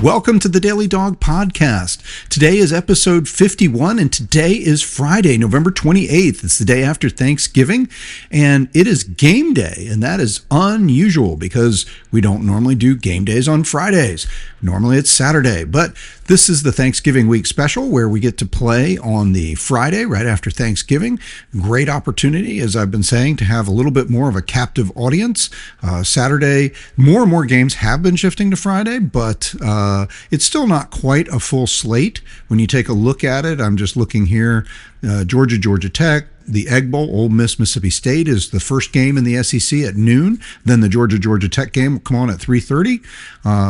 Welcome to the Daily Dawg Podcast. Today is episode 51, and today is Friday, November 28th. It's the day after Thanksgiving, and it is game day, and that is unusual because we don't normally do game days on Fridays. Normally it's Saturday, but this is the Thanksgiving week special where we get to play on the Friday right after Thanksgiving. Great opportunity, as I've been saying, to have a little bit more of a captive audience. Saturday, more and more games have been shifting to Friday, but it's still not quite a full slate. When you take a look at it, I'm just looking here, Georgia Tech, the Egg Bowl, Ole Miss, Mississippi State is the first game in the SEC at noon. Then the Georgia Tech game will come on at 3:30,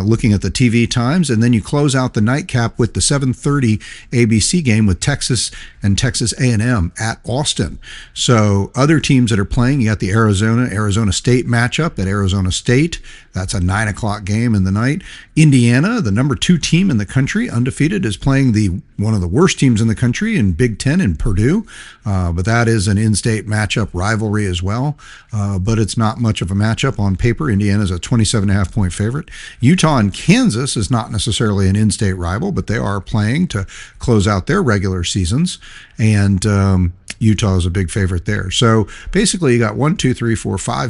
looking at the TV times. And then you close out the nightcap with the 7:30 ABC game with Texas and Texas A&M at Austin. So other teams that are playing, you got the Arizona State matchup at Arizona State. That's a 9 o'clock game in the night. Indiana, the number 2 team in the country, undefeated, is playing one of the worst teams in the country in Big Ten in Purdue. But that is an in-state matchup rivalry as well. But it's not much of a matchup on paper. Indiana's a 27.5 point favorite. Utah and Kansas is not necessarily an in-state rival, but they are playing to close out their regular seasons. And Utah is a big favorite there. So basically you got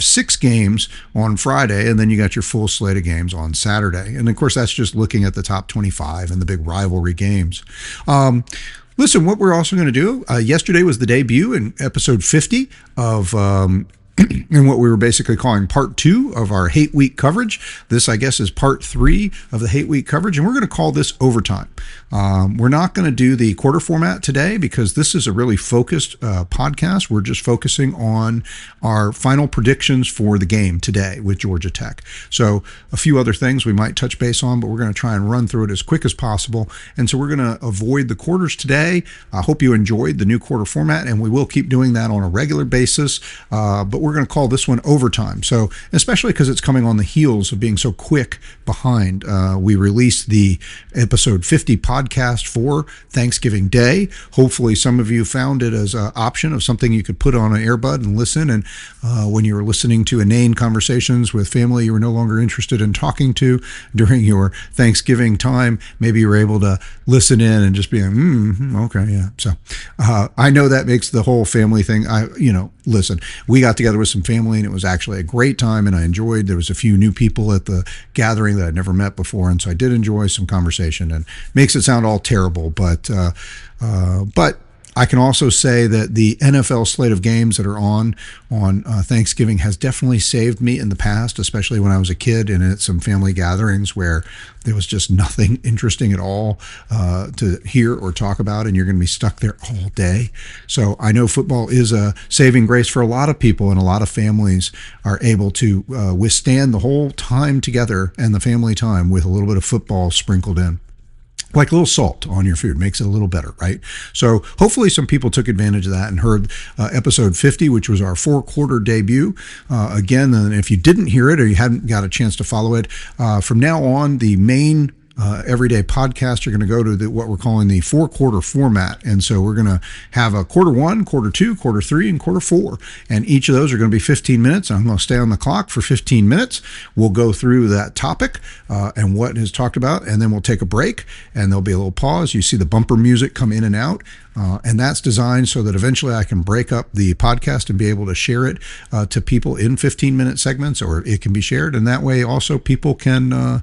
6 games on Friday, and then you got your full slate of games on Saturday. And of course, that's just looking at the top 25 and the big rivalry games. Listen, what we're also going to do, yesterday was the debut in episode 50 of and what we were basically calling part 2 of our Hate Week coverage. This, I guess, is part 3 of the Hate Week coverage, and we're going to call this overtime. We're not going to do the quarter format today because this is a really focused podcast. We're just focusing on our final predictions for the game today with Georgia Tech. So a few other things we might touch base on, but we're going to try and run through it as quick as possible. And so we're going to avoid the quarters today. I hope you enjoyed the new quarter format, and we will keep doing that on a regular basis. But we're going to call this one overtime. So especially because it's coming on the heels of being so quick behind. We released the episode 50 podcast for Thanksgiving Day. Hopefully some of you found it as an option of something you could put on an earbud and listen. And when you were listening to inane conversations with family you were no longer interested in talking to during your Thanksgiving time, maybe you were able to listen in and just be like, okay, yeah. So I know that makes the whole family thing. Listen, we got together with some family and it was actually a great time, and I enjoyed. There was a few new people at the gathering that I'd never met before, and so I did enjoy some conversation. And makes it sound all terrible, but I can also say that the NFL slate of games that are on Thanksgiving has definitely saved me in the past, especially when I was a kid and at some family gatherings where there was just nothing interesting at all to hear or talk about, and you're going to be stuck there all day. So I know football is a saving grace for a lot of people, and a lot of families are able to withstand the whole time together and the family time with a little bit of football sprinkled in. Like a little salt on your food makes it a little better, right? So hopefully some people took advantage of that and heard episode 50, which was our 4-quarter debut. Again, if you didn't hear it or you hadn't got a chance to follow it, from now on, the main everyday podcast, you're going to go to what we're calling the 4-quarter format. And so we're going to have a quarter 1, quarter 2, quarter 3, and quarter 4. And each of those are going to be 15 minutes. I'm going to stay on the clock for 15 minutes. We'll go through that topic and what is talked about, and then we'll take a break, and there'll be a little pause. You see the bumper music come in and out. And that's designed so that eventually I can break up the podcast and be able to share it to people in 15-minute segments, or it can be shared. And that way also people can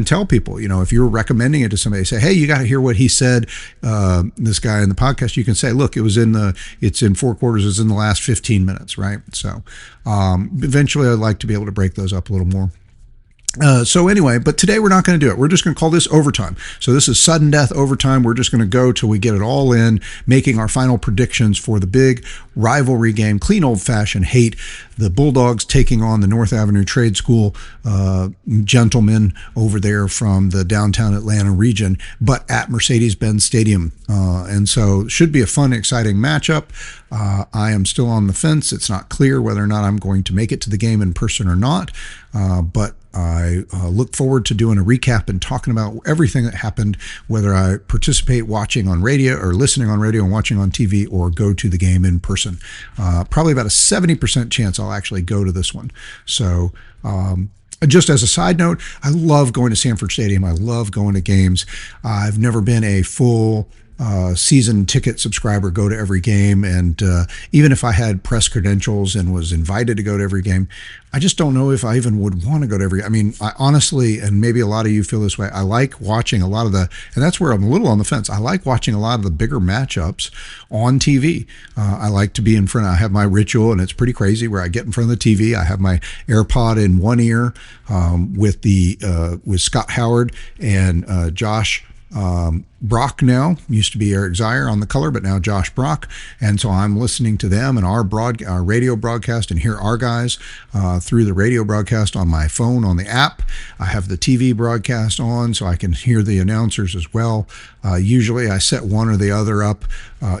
tell people, if you're recommending it to somebody, say, hey, you got to hear what he said, this guy in the podcast, you can say, look, it's in 4 quarters, it's in the last 15 minutes, right? So eventually I'd like to be able to break those up a little more. So anyway, but today we're not going to do it. We're just going to call this overtime. So this is sudden death overtime. We're just going to go till we get it all in, making our final predictions for the big rivalry game, clean old-fashioned hate. The Bulldogs taking on the North Avenue Trade School gentlemen over there from the downtown Atlanta region, but at Mercedes-Benz Stadium. And so should be a fun, exciting matchup. I am still on the fence. It's not clear whether or not I'm going to make it to the game in person or not, but I look forward to doing a recap and talking about everything that happened, whether I participate watching on radio or listening on radio and watching on TV, or go to the game in person. Probably about a 70% chance I'll actually go to this one. So Just as a side note, I love going to Sanford Stadium. I love going to games. I've never been a full season ticket subscriber, go to every game. And even if I had press credentials and was invited to go to every game, I just don't know if I even would want to go to every. I mean, I honestly, and maybe a lot of you feel this way, I like watching a lot of the, and that's where I'm a little on the fence. I like watching a lot of the bigger matchups on TV. I like to be in front. I have my ritual, and it's pretty crazy where I get in front of the TV. I have my AirPod in one ear with Scott Howard and Josh Brock now, used to be Eric Zier on the color, but now Josh Brock. And so I'm listening to them and our radio broadcast, and hear our guys through the radio broadcast on my phone on the app. I have the TV broadcast on so I can hear the announcers as well. Usually I set one or the other up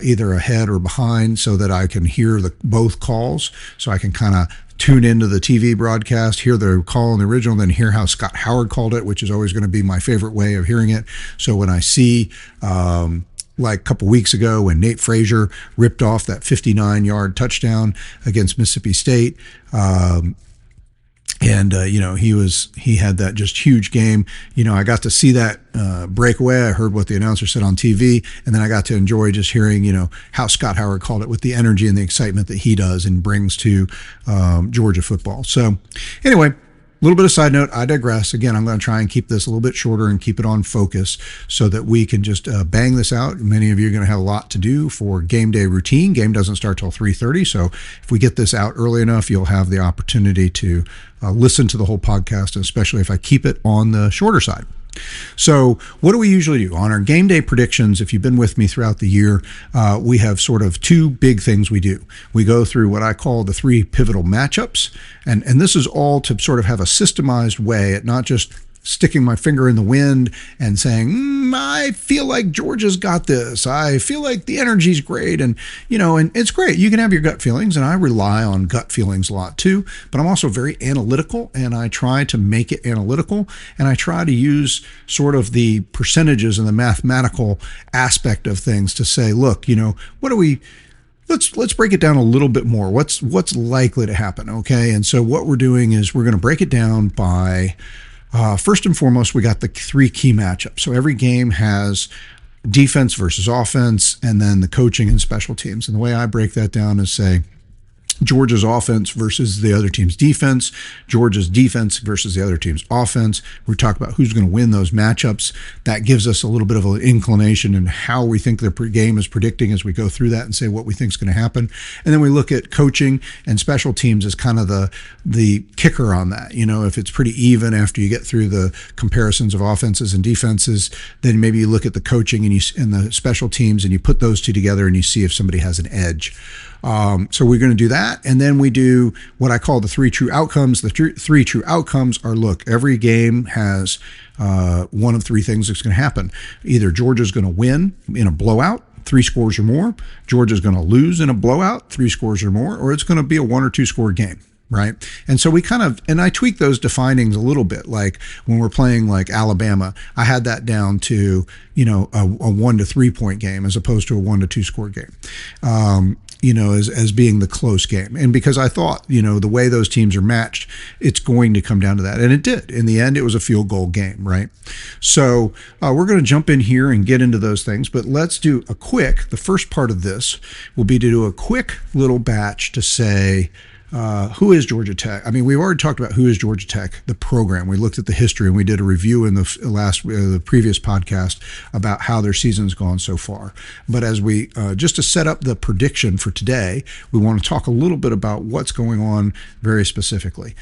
either ahead or behind so that I can hear both calls, so I can kind of tune into the TV broadcast, hear the call in the original, then hear how Scott Howard called it, which is always going to be my favorite way of hearing it. So when I see, like a couple weeks ago when Nate Frazier ripped off that 59-yard touchdown against Mississippi State, he had that just huge game. I got to see that breakaway. I heard what the announcer said on TV, and then I got to enjoy just hearing, how Scott Howard called it with the energy and the excitement that he does and brings to Georgia football. So anyway, a little bit of side note, I digress. Again, I'm going to try and keep this a little bit shorter and keep it on focus so that we can just bang this out. Many of you are going to have a lot to do for game day routine. Game doesn't start till 3:30, so if we get this out early enough, you'll have the opportunity to listen to the whole podcast, especially if I keep it on the shorter side. So what do we usually do? On our game day predictions, if you've been with me throughout the year, we have sort of two big things we do. We go through what I call the three pivotal matchups, and this is all to sort of have a systemized way at not just sticking my finger in the wind and saying, I feel like Georgia's got this. I feel like the energy's great. And, and it's great. You can have your gut feelings, and I rely on gut feelings a lot too, but I'm also very analytical, and I try to make it analytical, and I try to use sort of the percentages and the mathematical aspect of things to say, look, what do we, Let's break it down a little bit more. What's likely to happen, okay? And so what we're doing is we're going to break it down by first and foremost, we got the three key matchups. So every game has defense versus offense, and then the coaching and special teams. And the way I break that down is say, Georgia's offense versus the other team's defense, Georgia's defense versus the other team's offense. We talk about who's going to win those matchups. That gives us a little bit of an inclination in how we think the game is predicting as we go through that and say what we think is going to happen. And then we look at coaching and special teams as kind of the kicker on that. If it's pretty even after you get through the comparisons of offenses and defenses, then maybe you look at the coaching and the special teams, and you put those two together and you see if somebody has an edge. So we're going to do that. And then we do what I call the three true outcomes. The three true outcomes are, look, every game has one of three things that's going to happen. Either Georgia's going to win in a blowout, 3 scores or more. Georgia's going to lose in a blowout, 3 scores or more, or it's going to be a 1 or 2 score game. Right. And so we and I tweak those definings a little bit. Like when we're playing like Alabama, I had that down to, a 1 to 3 point game as opposed to a 1 to 2 score game. As being the close game. And because I thought, the way those teams are matched, it's going to come down to that. And it did. In the end, it was a field goal game, right? So we're going to jump in here and get into those things, but let's do the first part of this will be to do a quick little batch to say, who is Georgia Tech? I mean, we've already talked about who is Georgia Tech, the program. We looked at the history, and we did a review in the previous podcast about how their season's gone so far. But as we, just to set up the prediction for today, we want to talk a little bit about what's going on very specifically.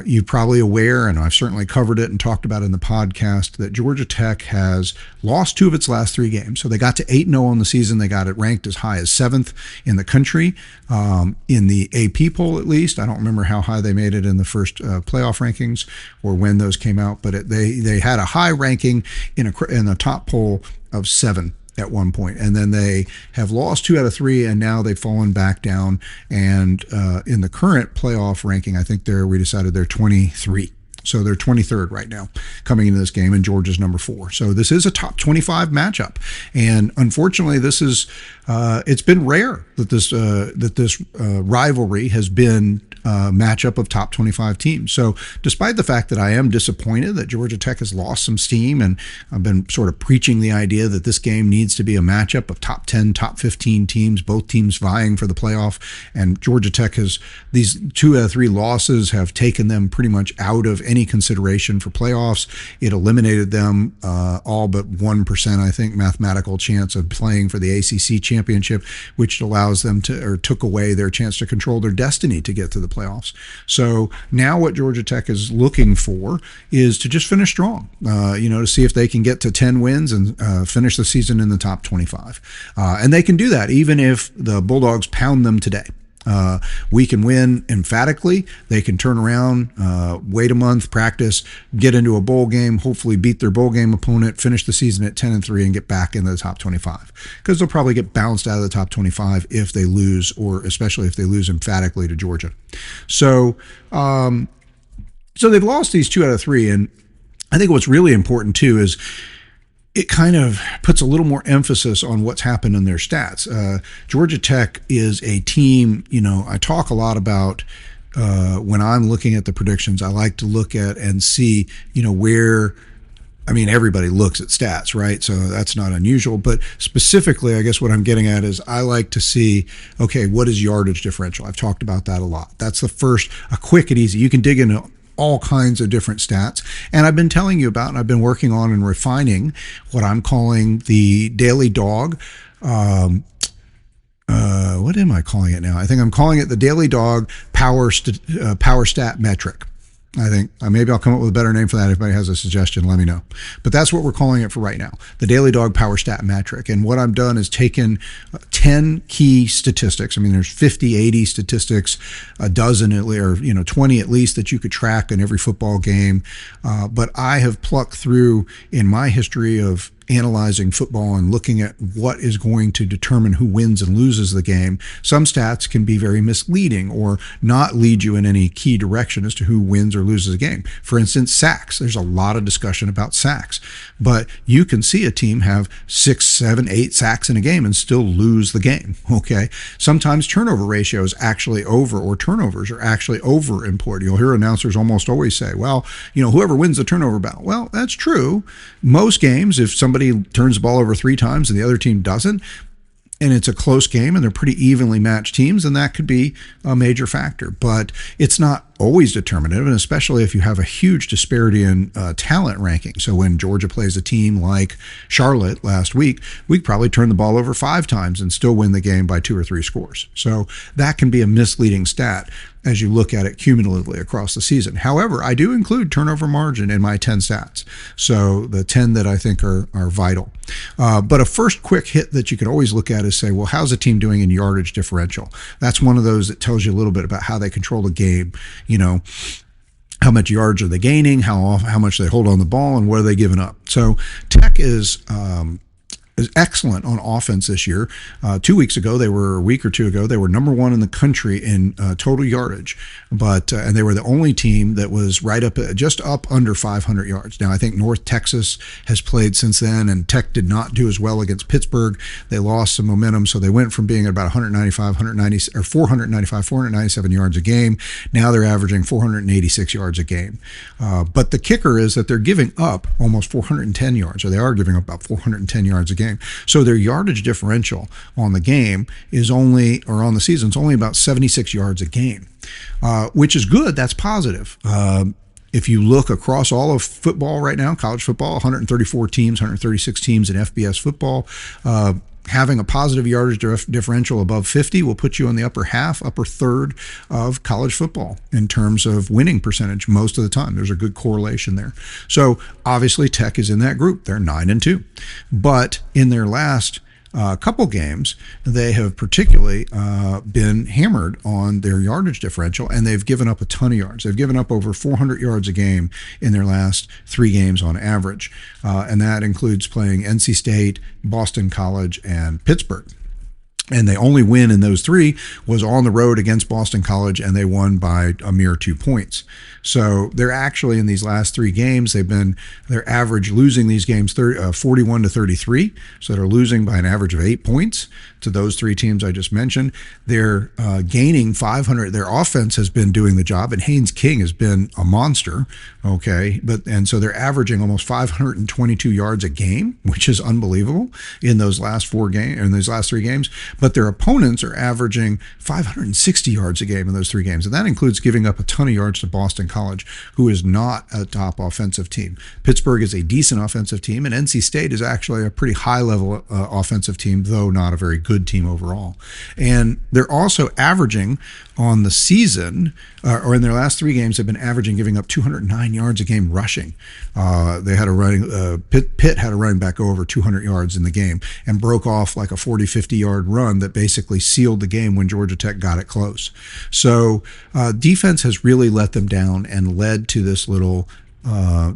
You're probably aware, and I've certainly covered it and talked about it in the podcast, that Georgia Tech has lost 2 of its last 3 games. So they got to 8-0 on the season. They got it ranked as high as 7th in the country, in the AP poll at least. I don't remember how high they made it in the first playoff rankings or when those came out, but they had a high ranking in the top poll of 7 at one point, and then they have lost 2 out of 3, and now they've fallen back down. And in the current playoff ranking, I think we decided they're 23. So they're 23rd right now coming into this game, and Georgia's number 4. So this is a top 25 matchup. And unfortunately, this is it's been rare that this rivalry has been matchup of top 25 teams. So despite the fact that I am disappointed that Georgia Tech has lost some steam, and I've been sort of preaching the idea that this game needs to be a matchup of top 10, top 15 teams, both teams vying for the playoff, and Georgia Tech has, these 2 out of 3 losses have taken them pretty much out of any consideration for playoffs. It eliminated them all but 1%, I think, mathematical chance of playing for the ACC championship, which allows them to, or took away their chance to control their destiny to get to the playoffs. So now what Georgia Tech is looking for is to just finish strong, to see if they can get to 10 wins and finish the season in the top 25. And they can do that even if the Bulldogs pound them today. We can win emphatically. They can turn around, wait a month, practice, get into a bowl game, hopefully beat their bowl game opponent, finish the season at 10-3, and get back into the top 25. Because they'll probably get bounced out of the top 25 if they lose, or especially if they lose emphatically to Georgia. So, so they've lost these 2 out of 3, and I think what's really important too is it kind of puts a little more emphasis on what's happened in their stats. Georgia Tech is a team, I talk a lot about when I'm looking at the predictions, I like to look at and see, where, everybody looks at stats, right? So that's not unusual. But specifically, I guess what I'm getting at is I like to see, okay, what is yardage differential? I've talked about that a lot. That's the first, a quick and easy. You can dig into all kinds of different stats. And I've been telling you about, and I've been working on and refining what I'm calling the daily Dawg. What am I calling it now? I think I'm calling it the daily Dawg power stat metric. I think maybe I'll come up with a better name for that. If anybody has a suggestion, let me know. But that's what we're calling it for right now, the Daily Dawg Power Stat Metric. And what I've done is taken 10 key statistics. There's 50, 80 statistics, a dozen or 20 at least that you could track in every football game. But I have plucked through in my history of analyzing football and looking at what is going to determine who wins and loses the game. Some stats can be very misleading or not lead you in any key direction as to who wins or loses a game. For instance, sacks. There's a lot of discussion about sacks, but you can see a team have 6, 7, 8 sacks in a game and still lose the game. Okay. Sometimes turnover ratio is actually over, or turnovers are actually over important. You'll hear announcers almost always say, well, whoever wins the turnover battle. Well, that's true. Most games, if somebody turns the ball over 3 times and the other team doesn't, and it's a close game and they're pretty evenly matched teams, and that could be a major factor. But it's not always determinative, and especially if you have a huge disparity in talent ranking. So when Georgia plays a team like Charlotte last week, we probably turn the ball over 5 times and still win the game by 2 or 3 scores. So that can be a misleading stat as you look at it cumulatively across the season. However, I do include turnover margin in my 10 stats. So the 10 that I think are vital. But a first quick hit that you could always look at is say, well, how's a team doing in yardage differential? That's one of those that tells you a little bit about how they control the game. How much yards are they gaining, how much they hold on the ball, and what are they giving up. So Tech is excellent on offense this year. 2 weeks ago, a week or 2 ago, they were number 1 in the country in total yardage, and they were the only team that was right up, just up under 500 yards. Now, I think North Texas has played since then, and Tech did not do as well against Pittsburgh. They lost some momentum, so they went from being at about 497 yards a game. Now they're averaging 486 yards a game. But the kicker is that they're giving up almost 410 yards, or they are giving up about 410 yards a game. So their yardage differential on the game is only, or on the season, is only about 76 yards a game, which is good. That's positive. If you look across all of football right now, college football, 134 teams, 136 teams in FBS football, having a positive yardage differential above 50 will put you in the upper half, upper third of college football in terms of winning percentage most of the time. There's a good correlation there. So obviously Tech is in that group. They're 9-2. But in their last couple games, they have particularly been hammered on their yardage differential, and they've given up a ton of yards. They've given up over 400 yards a game in their last 3 games on average, and that includes playing NC State, Boston College, and Pittsburgh. And the only win in those three was on the road against Boston College, and they won by a mere 2 points. So they're actually, in these last three games, their average losing these games 41 to 33. So they're losing by an average of 8 points to those three teams I just mentioned. They're gaining 500. Their offense has been doing the job, and Haynes King has been a monster. Okay, and so they're averaging almost 522 yards a game, which is unbelievable in those last three games. But their opponents are averaging 560 yards a game in those three games. And that includes giving up a ton of yards to Boston College, who is not a top offensive team. Pittsburgh is a decent offensive team, and NC State is actually a pretty high-level offensive team, though not a very good team overall. And they're also averaging on the season, or in their last three games, they've been averaging giving up 209 yards a game rushing. They had Pitt had a running back go over 200 yards in the game and broke off like a 40, 50-yard run that basically sealed the game when Georgia Tech got it close. So defense has really let them down and led to this little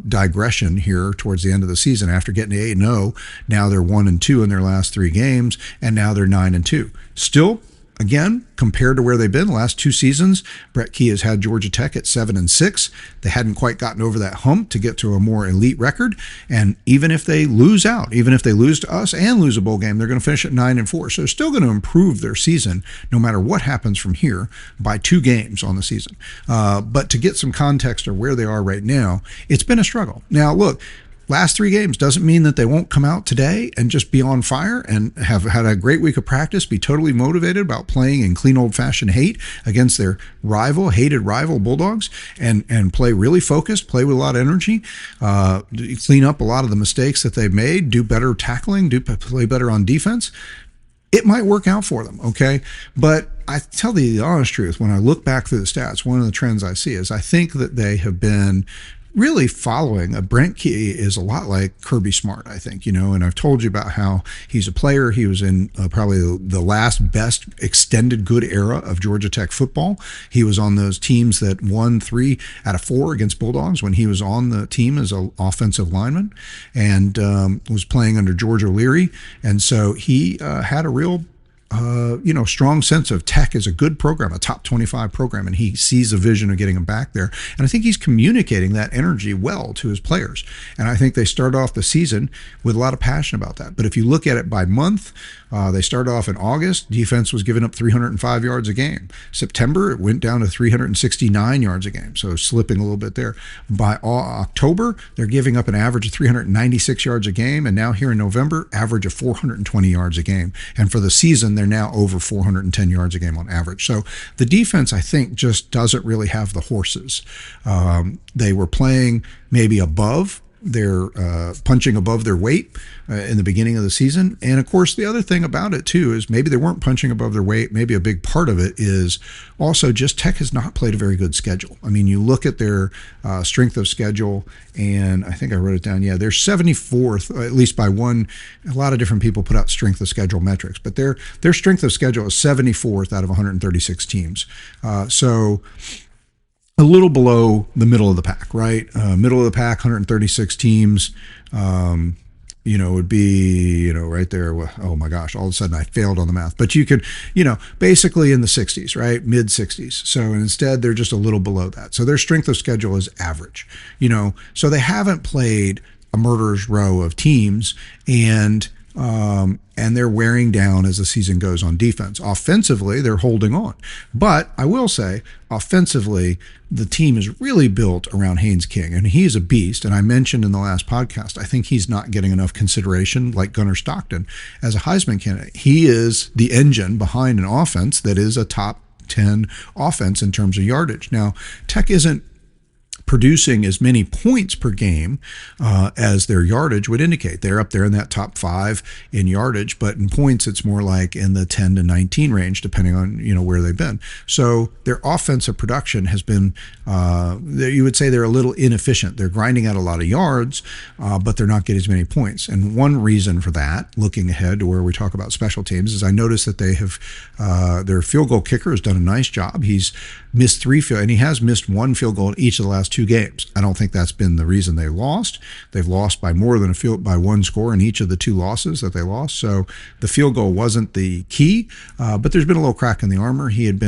digression here towards the end of the season. After getting to 8-0, now they're 1-2 in their last three games, and now they're 9-2. Still, again, compared to where they've been the last two seasons, Brett Key has had Georgia Tech at 7-6. They hadn't quite gotten over that hump to get to a more elite record. And even if they lose out, even if they lose to us and lose a bowl game, they're going to finish at 9-4. So they're still going to improve their season no matter what happens from here by 2 games on the season. But to get some context of where they are right now, it's been a struggle. Now, look, last 3 games doesn't mean that they won't come out today and just be on fire and have had a great week of practice, be totally motivated about playing in clean old-fashioned hate against their hated rival Bulldogs, and play really focused, play with a lot of energy, clean up a lot of the mistakes that they've made, do better tackling, play better on defense. It might work out for them, okay? But I tell you the honest truth, when I look back through the stats, one of the trends I see is I think that they have been really following Brent Key is a lot like Kirby Smart, I think, and I've told you about how he's a player. He was in probably the last best extended good era of Georgia Tech football. He was on those teams that won 3 out of 4 against Bulldogs when he was on the team as an offensive lineman, and was playing under George O'Leary. And so he had a real strong sense of Tech is a good program, a top 25 program, and he sees a vision of getting them back there. And I think he's communicating that energy well to his players. And I think they start off the season with a lot of passion about that. But if you look at it by month, they started off in August, defense was giving up 305 yards a game. September, it went down to 369 yards a game, so slipping a little bit there. By October, they're giving up an average of 396 yards a game, and now here in November, average of 420 yards a game. And for the season, they're now over 410 yards a game on average. So the defense, I think, just doesn't really have the horses. They were playing maybe above their punching above their weight in the beginning of the season. And of course, the other thing about it too is maybe they weren't punching above their weight. Maybe a big part of it is also just Tech has not played a very good schedule. I mean, you look at their strength of schedule, and I think I wrote it down. Yeah, they're 74th, at least by one. A lot of different people put out strength of schedule metrics, but their strength of schedule is 74th out of 136 teams. So a little below the middle of the pack, right? Middle of the pack, 136 teams, would be, right there. Oh my gosh, all of a sudden I failed on the math. But you could, basically in the 60s, right? Mid 60s. So instead, they're just a little below that. So their strength of schedule is average, so they haven't played a murderer's row of teams, and they're wearing down as the season goes on defense. Offensively, they're holding on. But I will say, offensively, the team is really built around Haynes King, and he's a beast. And I mentioned in the last podcast, I think he's not getting enough consideration like Gunnar Stockton as a Heisman candidate. He is the engine behind an offense that is a top 10 offense in terms of yardage. Now, Tech isn't producing as many points per game as their yardage would indicate. They're up there in that top 5 in yardage, but in points it's more like in the 10 to 19 range, depending on where they've been. So their offensive production has been, you would say they're a little inefficient. They're grinding out a lot of yards, but they're not getting as many points. And one reason for that, looking ahead to where we talk about special teams, is I noticed that they have their field goal kicker has done a nice job. He's missed 3 and he has missed 1 field goal in each of the last 2 2 games. I don't think that's been the reason they lost. They've lost by more than by 1 score in each of the 2 losses that they lost. So the field goal wasn't the key, but there's been a little crack in the armor. He'd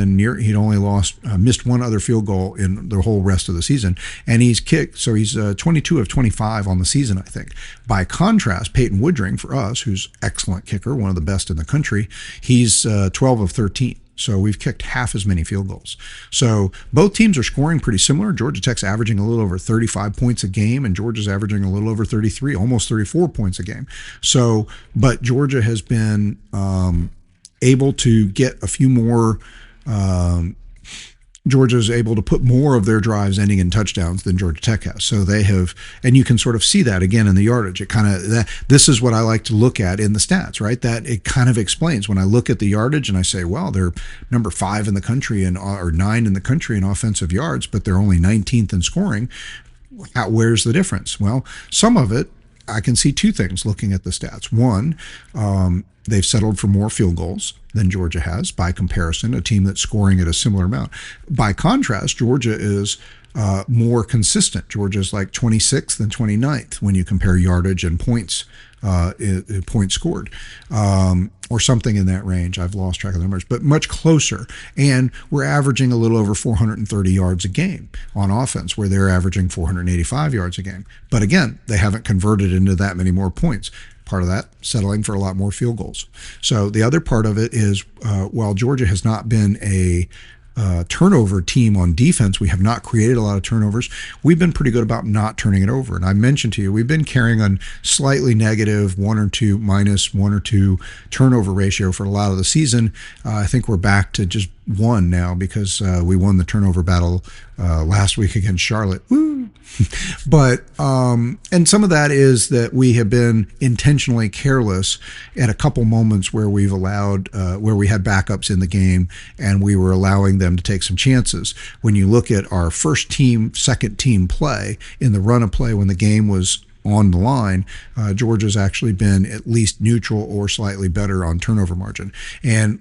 only missed 1 other field goal in the whole rest of the season, and he's kicked. So he's 22 of 25 on the season, I think. By contrast, Peyton Woodring for us, who's excellent kicker, one of the best in the country, he's 12 of 13. So we've kicked half as many field goals. So both teams are scoring pretty similar. Georgia Tech's averaging a little over 35 points a game, and Georgia's averaging a little over 33, almost 34 points a game. So, but Georgia has been able to get a few more. Georgia's able to put more of their drives ending in touchdowns than Georgia Tech has. So they have, and you can sort of see that again in the yardage. It kind of, this is what I like to look at in the stats, right? That it kind of explains when I look at the yardage and I say, well, they're number 5 in the country or 9 in the country in offensive yards, but they're only 19th in scoring. Where's the difference? Well, some of it, I can see 2 things looking at the stats. One, they've settled for more field goals than Georgia has by comparison, a team that's scoring at a similar amount. By contrast, Georgia is more consistent. Georgia's like 26th and 29th when you compare yardage and points scored, or something in that range. I've lost track of the numbers, but much closer. And we're averaging a little over 430 yards a game on offense, where they're averaging 485 yards a game. But again, they haven't converted into that many more points. Part of that, settling for a lot more field goals. So the other part of it is, while Georgia has not been a turnover team on defense, we have not created a lot of turnovers. We've been pretty good about not turning it over. And I mentioned to you, we've been carrying on slightly negative minus 1 or 2 turnover ratio for a lot of the season. I think we're back to just 1 now because we won the turnover battle last week against Charlotte. Woo! But and some of that is that we have been intentionally careless at a couple moments where we've allowed where we had backups in the game and we were allowing them to take some chances. When you look at our first team, second team play in the run of play when the game was on the line, Georgia's actually been at least neutral or slightly better on turnover margin. And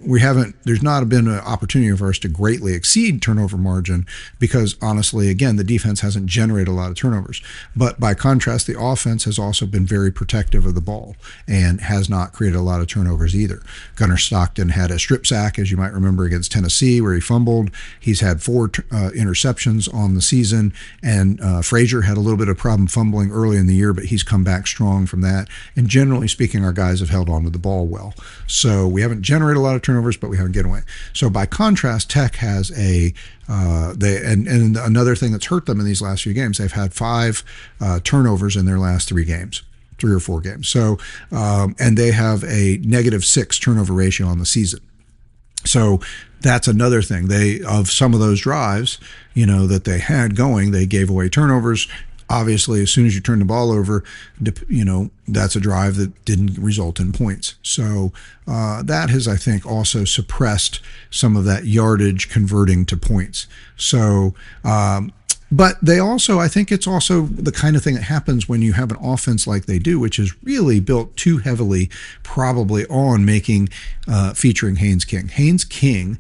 there's not been an opportunity for us to greatly exceed turnover margin because honestly, again, the defense hasn't generated a lot of turnovers. But by contrast, the offense has also been very protective of the ball and has not created a lot of turnovers either. Gunnar Stockton had a strip sack, as you might remember, against Tennessee where he fumbled. He's had 4 interceptions on the season, and Frazier had a little bit of problem fumbling early in the year, but he's come back strong from that. And generally speaking, our guys have held on to the ball well. So we haven't generated a lot of turnovers, but we haven't given away. So by contrast, Tech has and another thing that's hurt them in these last few games, they've had 5 turnovers in their last 3 games. 3 or 4 games. So, and they have a -6 turnover ratio on the season. So that's another thing. Of some of those drives, that they had going, they gave away turnovers. Obviously, as soon as you turn the ball over, that's a drive that didn't result in points. So that has, I think, also suppressed some of that yardage converting to points. So, but they also, I think it's also the kind of thing that happens when you have an offense like they do, which is really built too heavily probably on featuring Haynes King. Haynes King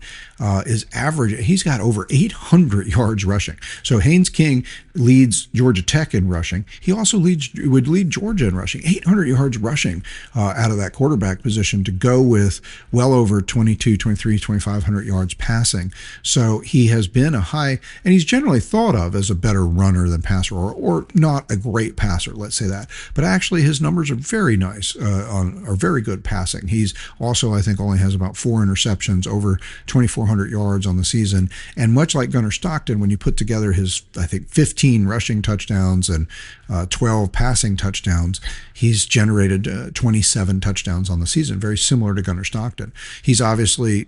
is average. He's got over 800 yards rushing. So Haynes King leads Georgia Tech in rushing. He also would lead Georgia in rushing. 800 yards rushing out of that quarterback position to go with well over 22, 23, 2,500 yards passing. So he has been and he's generally thought of as a better runner than passer, or not a great passer, let's say that. But actually his numbers are very nice, are very good passing. He's also, I think, only has about 4 interceptions, over 2,400 yards on the season. And much like Gunnar Stockton, when you put together his, I think, 15 rushing touchdowns and 12 passing touchdowns, he's generated 27 touchdowns on the season, very similar to Gunnar Stockton. He's obviously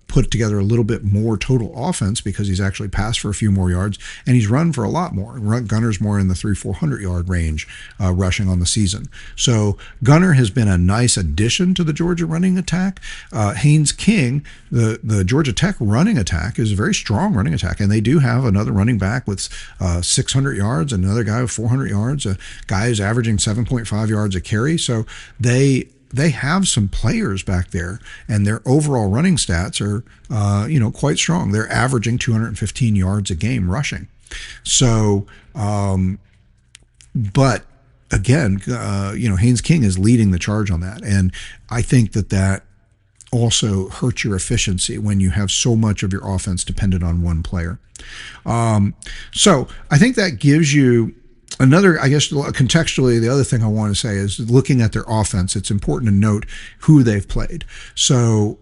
put together a little bit more total offense because he's actually passed for a few more yards and he's run for a lot more. Gunner's more in the 300-400 yard range rushing on the season. So Gunner has been a nice addition to the Georgia running attack. Haynes King, the Georgia Tech running attack, is a very strong running attack, and they do have another running back with 600 yards, another guy with 400 yards, a guy who's averaging 7.5 yards a carry. So they have some players back there, and their overall running stats are, quite strong. They're averaging 215 yards a game rushing. So, but again, Haynes King is leading the charge on that. And I think that also hurts your efficiency when you have so much of your offense dependent on one player. So I think that gives you another, I guess, contextually, the other thing I want to say is looking at their offense, it's important to note who they've played. So,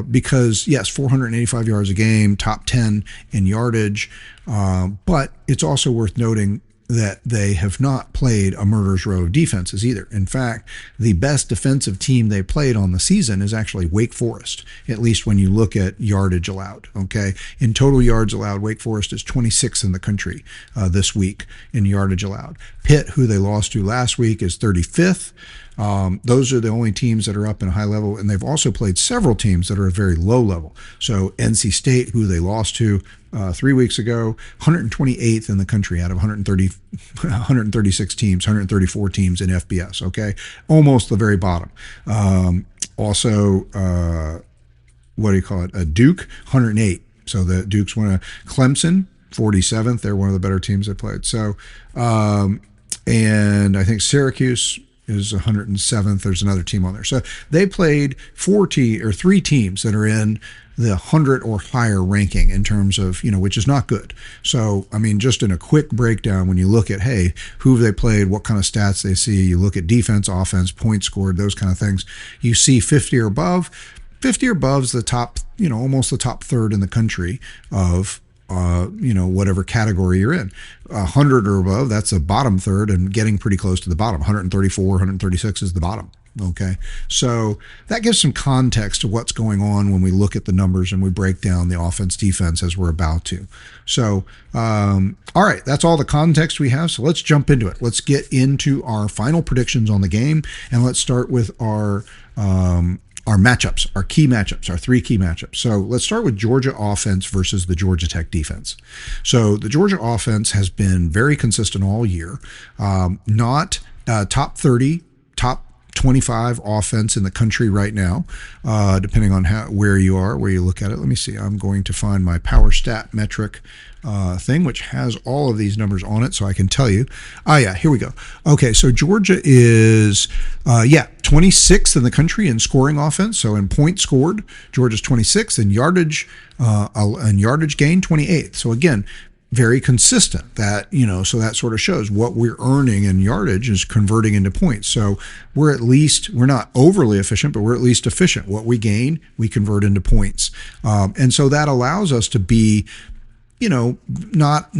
because yes, 485 yards a game, top 10 in yardage, but it's also worth noting that they have not played a murderer's row of defenses either. In fact, the best defensive team they played on the season is actually Wake Forest, at least when you look at yardage allowed. Okay, in total yards allowed, Wake Forest is 26th in the country this week in yardage allowed. Pitt, who they lost to last week, is 35th. Those are the only teams that are up in a high level, and they've also played several teams that are at a very low level. So NC State, who they lost to 3 weeks ago, 128th in the country out of 136 teams, 134 teams in FBS. Okay, almost the very bottom. Also, what do you call it? Duke, 108. So the Dukes won. Clemson, 47th. They're one of the better teams that played. So, and I think Syracuse is 107th. There's another team on there. So they played 3 teams that are in the 100 or higher ranking in terms of, which is not good. So, I mean, just in a quick breakdown, when you look at, hey, who have they played, what kind of stats they see, you look at defense, offense, points scored, those kind of things, you see 50 or above. 50 or above is the top, almost the top third in the country of whatever category you're in. 100 or above, that's the bottom third and getting pretty close to the bottom. 134, 136 is the bottom. Okay. So that gives some context to what's going on when we look at the numbers and we break down the offense defense as we're about to. So, all right, that's all the context we have. So let's jump into it. Let's get into our final predictions on the game, and let's start with our matchups, our key matchups, our 3 key matchups. So let's start with Georgia offense versus the Georgia Tech defense. So the Georgia offense has been very consistent all year, not top 30, top 25 offense in the country right now, depending on where you are, where you look at it. Let me see. I'm going to find my power stat metric thing, which has all of these numbers on it, so I can tell you. Yeah, here we go. Okay, so Georgia is 26th in the country in scoring offense. So in points scored, Georgia's 26th, in yardage gain, 28th. So again, very consistent. That, so that sort of shows what we're earning in yardage is converting into points. So we're not overly efficient, but we're at least efficient. What we gain, we convert into points. And so that allows us to be, not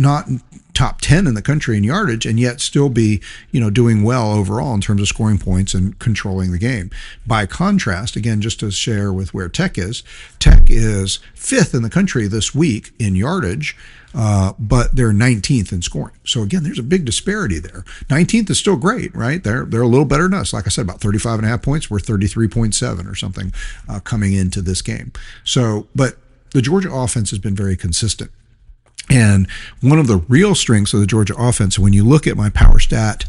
top 10 in the country in yardage, and yet still be, doing well overall in terms of scoring points and controlling the game. By contrast, again, just to share with where Tech is 5th in the country this week in yardage, but they're 19th in scoring. So again, there's a big disparity there. 19th is still great, right? They're a little better than us. Like I said, about 35.5 points. We're 33.7 or something coming into this game. So, but the Georgia offense has been very consistent. And one of the real strengths of the Georgia offense, when you look at my power stat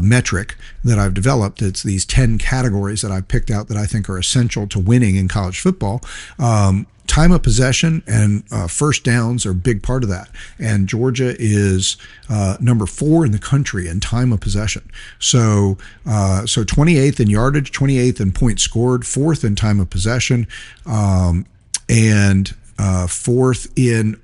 metric that I've developed, it's these 10 categories that I've picked out that I think are essential to winning in college football. Time of possession and first downs are a big part of that. And Georgia is number 4 in the country in time of possession. So 28th in yardage, 28th in points scored, 4th in time of possession, and 4th in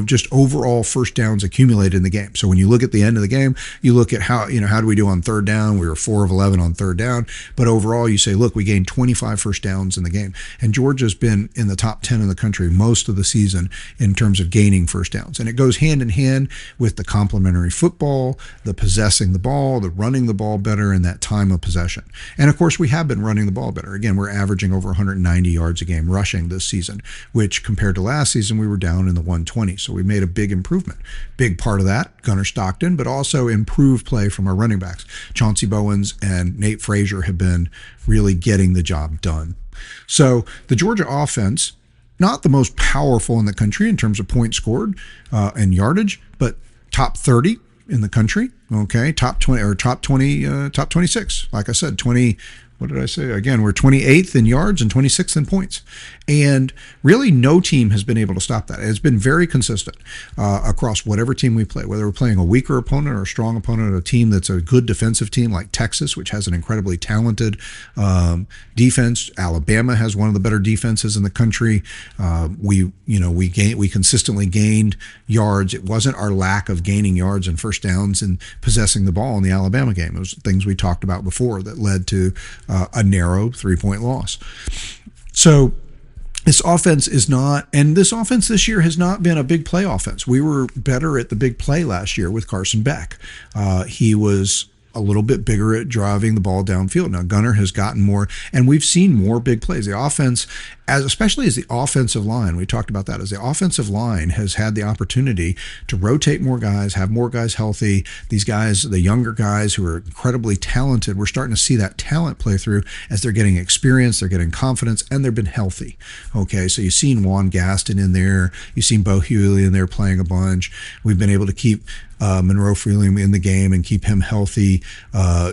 just overall first downs accumulated in the game. So when you look at the end of the game, you look at how do we do on third down? We were 4 of 11 on third down, but overall you say, look, we gained 25 first downs in the game. And Georgia's been in the top 10 in the country most of the season in terms of gaining first downs. And it goes hand in hand with the complementary football, the possessing the ball, the running the ball better, and that time of possession. And of course, we have been running the ball better. Again, we're averaging over 190 yards a game rushing this season, which compared to last season, we were down in the 120. So we made a big improvement. Big part of that, Gunnar Stockton, but also improved play from our running backs. Chauncey Bowens and Nate Frazier have been really getting the job done. So the Georgia offense, not the most powerful in the country in terms of points scored and yardage, but top 30 in the country. Okay, top 20 or top 26. Like I said, what did I say? Again, we're 28th in yards and 26th in points. And really no team has been able to stop that. It's been very consistent across whatever team we play, whether we're playing a weaker opponent or a strong opponent, a team that's a good defensive team like Texas, which has an incredibly talented defense. Alabama has one of the better defenses in the country. We consistently gained yards. It wasn't our lack of gaining yards and first downs and possessing the ball in the Alabama game. It was things we talked about before that led to a narrow 3-point loss. So this offense is not, and this offense this year has not been a big play offense. We were better at the big play last year with Carson Beck. He was a little bit bigger at driving the ball downfield. Now Gunnar has gotten more, and we've seen more big plays. The offense, especially as the offensive line, we talked about that, as the offensive line has had the opportunity to rotate more guys, have more guys healthy. These guys, the younger guys who are incredibly talented, we're starting to see that talent play through as they're getting experience, they're getting confidence, and they've been healthy. Okay, so you've seen Juan Gaston in there, you've seen Bo Hewley in there playing a bunch. We've been able to keep Monroe Freely in the game and keep him healthy.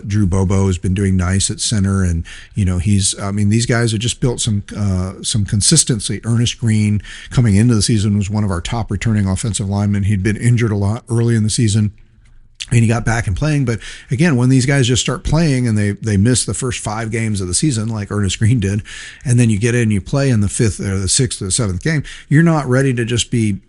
Drew Bobo has been doing nice at center, and these guys have just built some consistency. Ernest Green, coming into the season, was one of our top returning offensive linemen. He'd been injured a lot early in the season, and he got back and playing. But again, when these guys just start playing and they miss the first 5 games of the season, like Ernest Green did, and then you get in and you play in the 5th or the 6th or the 7th game, you're not ready to just be,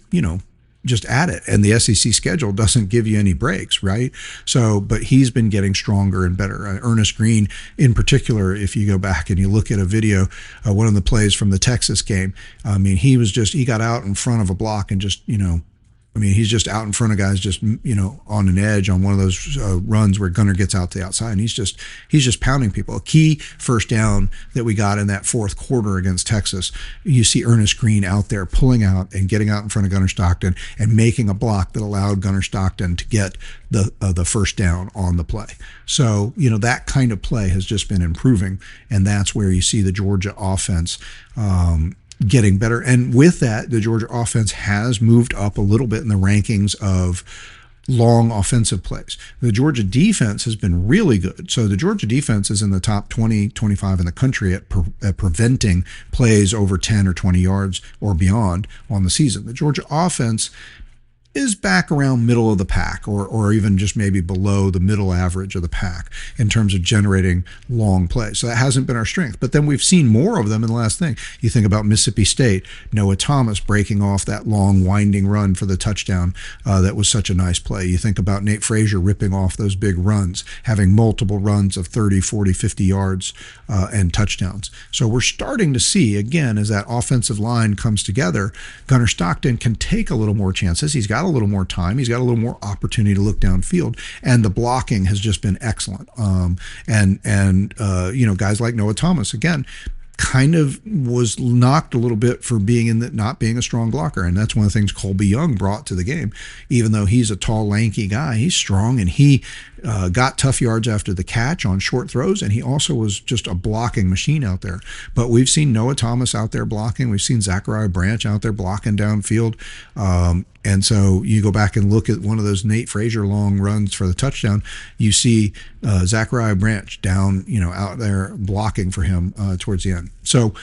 just at it. And the SEC schedule doesn't give you any breaks, right? So, but he's been getting stronger and better. Ernest Green, in particular, if you go back and you look at a video, one of the plays from the Texas game, he got out in front of a block and just, he's just out in front of guys, just, on an edge on one of those runs where Gunnar gets out to the outside, and he's just pounding people. A key first down that we got in that 4th quarter against Texas, you see Ernest Green out there pulling out and getting out in front of Gunnar Stockton and making a block that allowed Gunnar Stockton to get the first down on the play. So, that kind of play has just been improving, and that's where you see the Georgia offense getting better. And with that, the Georgia offense has moved up a little bit in the rankings of long offensive plays. The Georgia defense has been really good. So the Georgia defense is in the top 20, 25 in the country at preventing plays over 10 or 20 yards or beyond on the season. The Georgia offense is back around middle of the pack, or even just maybe below the middle average of the pack in terms of generating long plays. So that hasn't been our strength. But then we've seen more of them in the last thing. You think about Mississippi State, Noah Thomas breaking off that long winding run for the touchdown. That was such a nice play. You think about Nate Frazier ripping off those big runs, having multiple runs of 30, 40, 50 yards and touchdowns. So we're starting to see, again, as that offensive line comes together, Gunnar Stockton can take a little more chances. He's got a little more time. He's got a little more opportunity to look downfield, and the blocking has just been excellent. Guys like Noah Thomas, again, kind of was knocked a little bit for not being a strong blocker, and that's one of the things Colby Young brought to the game. Even though he's a tall, lanky guy, he's strong, and he got tough yards after the catch on short throws, and he also was just a blocking machine out there. But we've seen Noah Thomas out there blocking. We've seen Zachariah Branch out there blocking downfield. And so you go back and look at one of those Nate Frazier long runs for the touchdown, you see Zachariah Branch down, out there blocking for him towards the end. So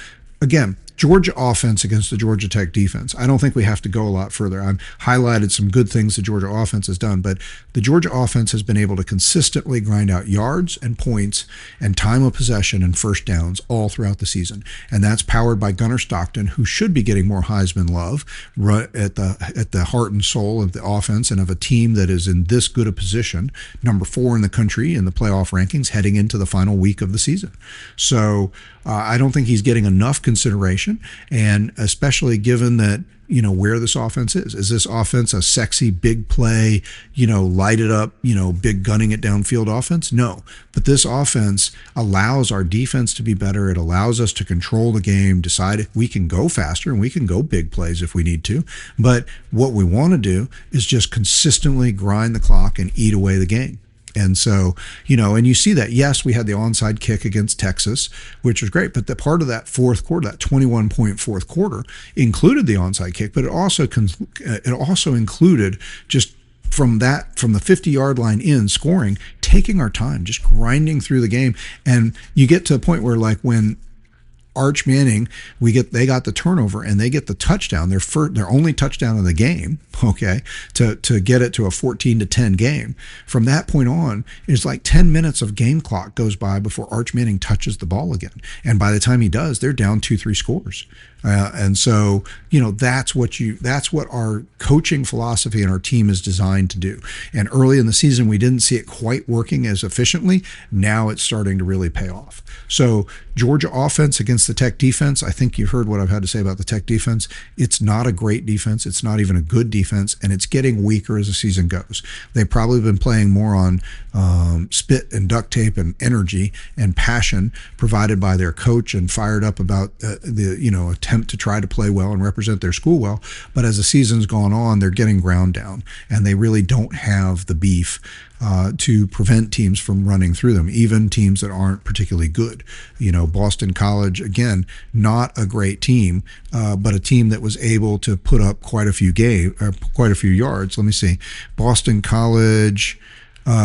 again, Georgia offense against the Georgia Tech defense. I don't think we have to go a lot further. I've highlighted some good things the Georgia offense has done, but the Georgia offense has been able to consistently grind out yards and points and time of possession and first downs all throughout the season. And that's powered by Gunnar Stockton, who should be getting more Heisman love at the heart and soul of the offense and of a team that is in this good a position, number 4 in the country in the playoff rankings heading into the final week of the season. So I don't think he's getting enough consideration, and especially given that, where this offense is. Is this offense a sexy, big play, light it up, big gunning it downfield offense? No. But this offense allows our defense to be better. It allows us to control the game, decide if we can go faster, and we can go big plays if we need to. But what we want to do is just consistently grind the clock and eat away the game. And so, and you see that, yes, we had the onside kick against Texas, which was great, but the part of that 4th quarter, that 21-point 4th quarter, included the onside kick, but it also included just from the 50-yard line in scoring, taking our time, just grinding through the game. And you get to a point where, like, when Arch Manning, they got the turnover and they get the touchdown, their only touchdown of the game, okay, to get it to a 14-10 game. From that point on, it's like 10 minutes of game clock goes by before Arch Manning touches the ball again. And by the time he does, they're down 2-3 scores. And so, that's what our coaching philosophy and our team is designed to do. And early in the season, we didn't see it quite working as efficiently. Now it's starting to really pay off. So Georgia offense against the Tech defense, I think you heard what I've had to say about the Tech defense. It's not a great defense. It's not even a good defense, and it's getting weaker as the season goes. They've probably been playing more on spit and duct tape and energy and passion provided by their coach, and fired up about the attempt to try to play well and represent their school well. But as the season's gone on, they're getting ground down, and they really don't have the beef to prevent teams from running through them, even teams that aren't particularly good. Boston College, again, not a great team, but a team that was able to put up quite a few yards. Let me see. Boston College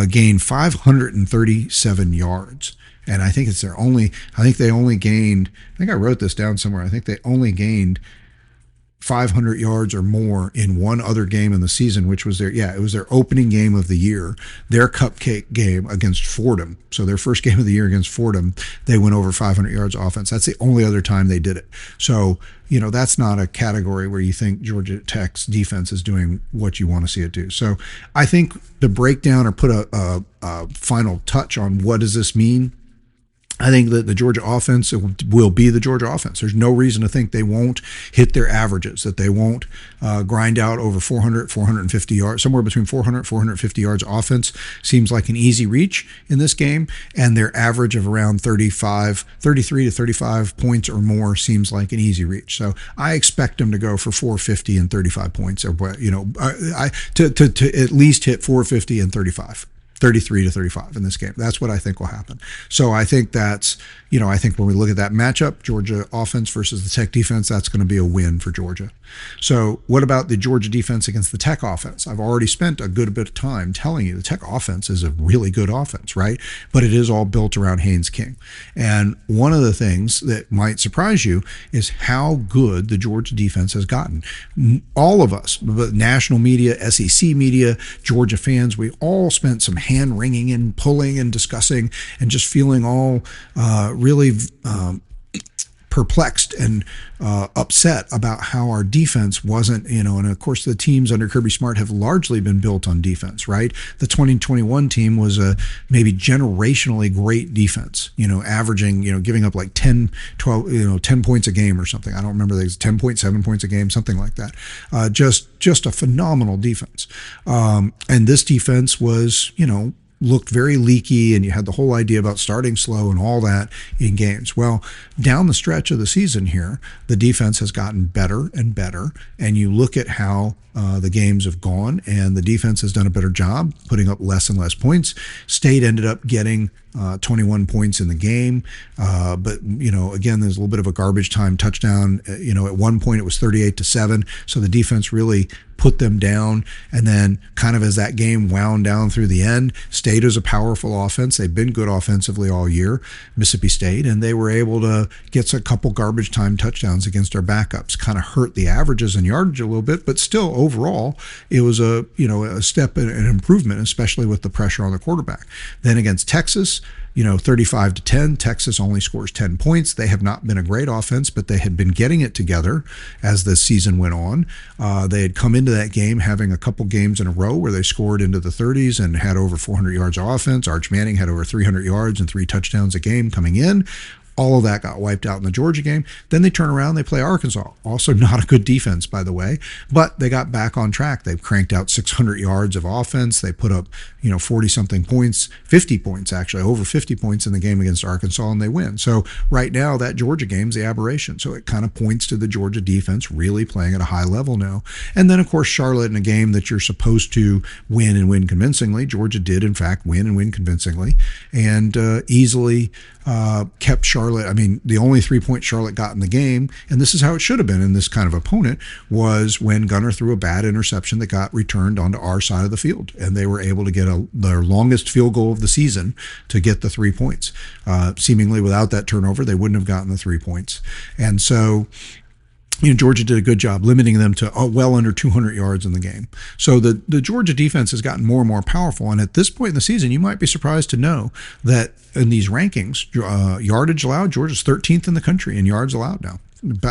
gained 537 yards. And I think they only gained, I think I wrote this down somewhere, I think they only gained 500 yards or more in one other game in the season, which was it was their opening game of the year, their cupcake game against Fordham. So their first game of the year against Fordham, they went over 500 yards offense. That's the only other time they did it. So, that's not a category where you think Georgia Tech's defense is doing what you want to see it do. So I think the breakdown, or put a final touch on what does this mean, I think that the Georgia offense will be the Georgia offense. There's no reason to think they won't hit their averages, that they won't grind out over 400, 450 yards, somewhere between 400, 450 yards offense seems like an easy reach in this game. And their average of around 33 to 35 points or more seems like an easy reach. So I expect them to go for 450 and 35 points, or to at least hit 450 and 33 to 35 in this game. That's what I think will happen. So I think that's, I think when we look at that matchup, Georgia offense versus the Tech defense, that's going to be a win for Georgia. So what about the Georgia defense against the Tech offense? I've already spent a good bit of time telling you the Tech offense is a really good offense, right? But it is all built around Haynes King. And one of the things that might surprise you is how good the Georgia defense has gotten. All of us, national media, SEC media, Georgia fans, we all spent some hand-wringing and pulling and discussing and just feeling all really perplexed and upset about how our defense wasn't, and of course the teams under Kirby Smart have largely been built on defense, right? The 2021 team was a maybe generationally great defense, averaging, giving up like 10, 12, 10 points a game or something. I don't remember the 10.7 points a game, something like that. Just a phenomenal defense. And this defense was, looked very leaky, and you had the whole idea about starting slow and all that in games. Well, down the stretch of the season here, the defense has gotten better and better, and you look at how the games have gone, and the defense has done a better job putting up less and less points. State ended up getting 21 points in the game, but again, there's a little bit of a garbage time touchdown. At one point it was 38-7, so the defense really put them down. And then kind of as that game wound down through the end, State is a powerful offense. They've been good offensively all year, Mississippi State, and they were able to get a couple garbage time touchdowns against our backups. Kind of hurt the averages and yardage a little bit, but still overall it was a step in an improvement, especially with the pressure on the quarterback. Then against Texas, 35-10, Texas only scores 10 points. They have not been a great offense, but they had been getting it together as the season went on. They had come into that game having a couple games in a row where they scored into the 30s and had over 400 yards of offense. Arch Manning had over 300 yards and 3 touchdowns a game coming in. All of that got wiped out in the Georgia game. Then they turn around, they play Arkansas. Also not a good defense, by the way, but they got back on track. They've cranked out 600 yards of offense. They put up, 40-something points, 50 points actually, over 50 points in the game against Arkansas, and they win. So right now, that Georgia game's the aberration. So it kind of points to the Georgia defense really playing at a high level now. And then, of course, Charlotte in a game that you're supposed to win and win convincingly. Georgia did, in fact, win and win convincingly, and easily kept Charlotte Charlotte, I mean, the only 3-point Charlotte got in the game, and this is how it should have been in this kind of opponent, was when Gunnar threw a bad interception that got returned onto our side of the field, and they were able to get their longest field goal of the season to get the 3 points. Seemingly without that turnover, they wouldn't have gotten the 3 points. And so, Georgia did a good job limiting them to well under 200 yards in the game. So the Georgia defense has gotten more and more powerful. And at this point in the season, you might be surprised to know that in these rankings, yardage allowed, Georgia's 13th in the country in yards allowed now,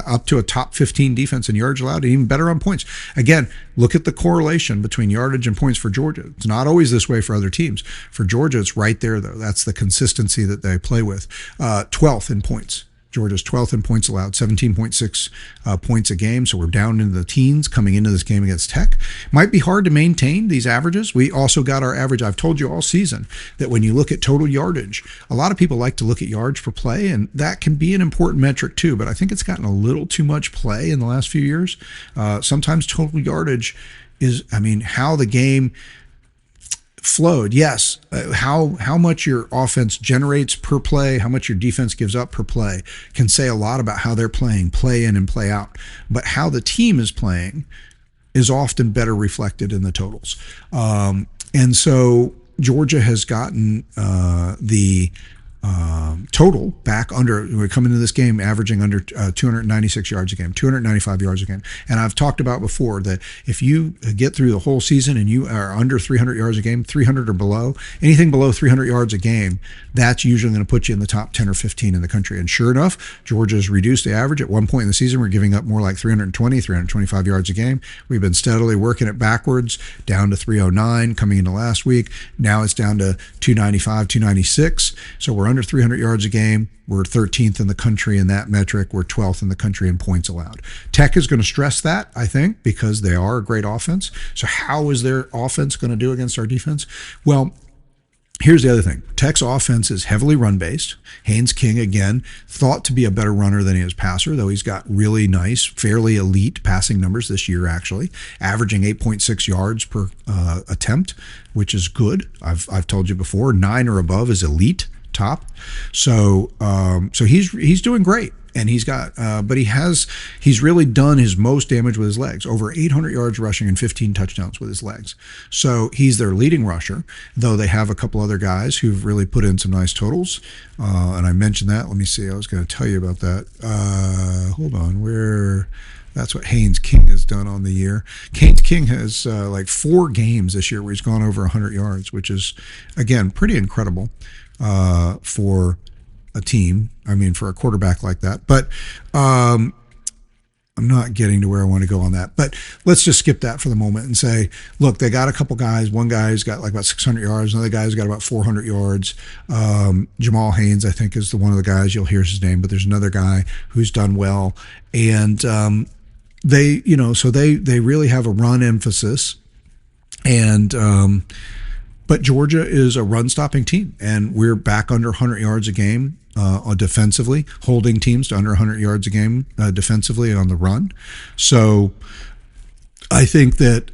up to a top 15 defense in yards allowed, and even better on points. Again, look at the correlation between yardage and points for Georgia. It's not always this way for other teams. For Georgia, it's right there, though. That's the consistency that they play with. 12th in points. Georgia's 12th in points allowed, 17.6 points a game. So we're down into the teens coming into this game against Tech. Might be hard to maintain these averages. We also got our average. I've told you all season that when you look at total yardage, a lot of people like to look at yards per play, and that can be an important metric too. But I think it's gotten a little too much play in the last few years. Sometimes total yardage is, how the game flowed. Yes. How much your offense generates per play, how much your defense gives up per play can say a lot about how they're playing, play in and play out. But how the team is playing is often better reflected in the totals. And so Georgia has gotten the total back under. We're coming into this game averaging under 296 yards a game, 295 yards a game. And I've talked about before that if you get through the whole season and you are under 300 yards a game, 300 or below, anything below 300 yards a game, that's usually going to put you in the top 10 or 15 in the country. And sure enough, Georgia's reduced the average. At one point in the season, we're giving up more like 320, 325 yards a game. We've been steadily working it backwards down to 309 coming into last week. Now it's down to 295, 296. So we're under 300 yards a game. We're 13th in the country in that metric. We're 12th in the country in points allowed. Tech is going to stress that, I think, because they are a great offense. So how is their offense going to do against our defense? Well, here's the other thing. Tech's offense is heavily run-based. Haynes King, again, thought to be a better runner than he is passer, though he's got really nice, fairly elite passing numbers this year, actually, averaging 8.6 yards per attempt, which is good. I've told you before, 9 or above is elite. Top. So he's doing great, and he's got but he's really done his most damage with his legs, over 800 yards rushing and 15 touchdowns with his legs. So he's their leading rusher, though they have a couple other guys who've really put in some nice totals, and I mentioned that. Let me see, I was going to tell you about that. Hold on, that's what Haynes King has done on the year. Haynes King has like 4 games this year where he's gone over 100 yards, which is, again, pretty incredible for a team. For a quarterback like that. But I'm not getting to where I want to go on that. But let's just skip that for the moment and say, look, they got a couple guys. One guy's got like about 600 yards. Another guy's got about 400 yards. Jamal Haynes, I think, is one of the guys. You'll hear his name, but there's another guy who's done well. And they really have a run emphasis. And but Georgia is a run-stopping team, and we're back under 100 yards a game defensively, holding teams to under 100 yards a game defensively on the run. So I think that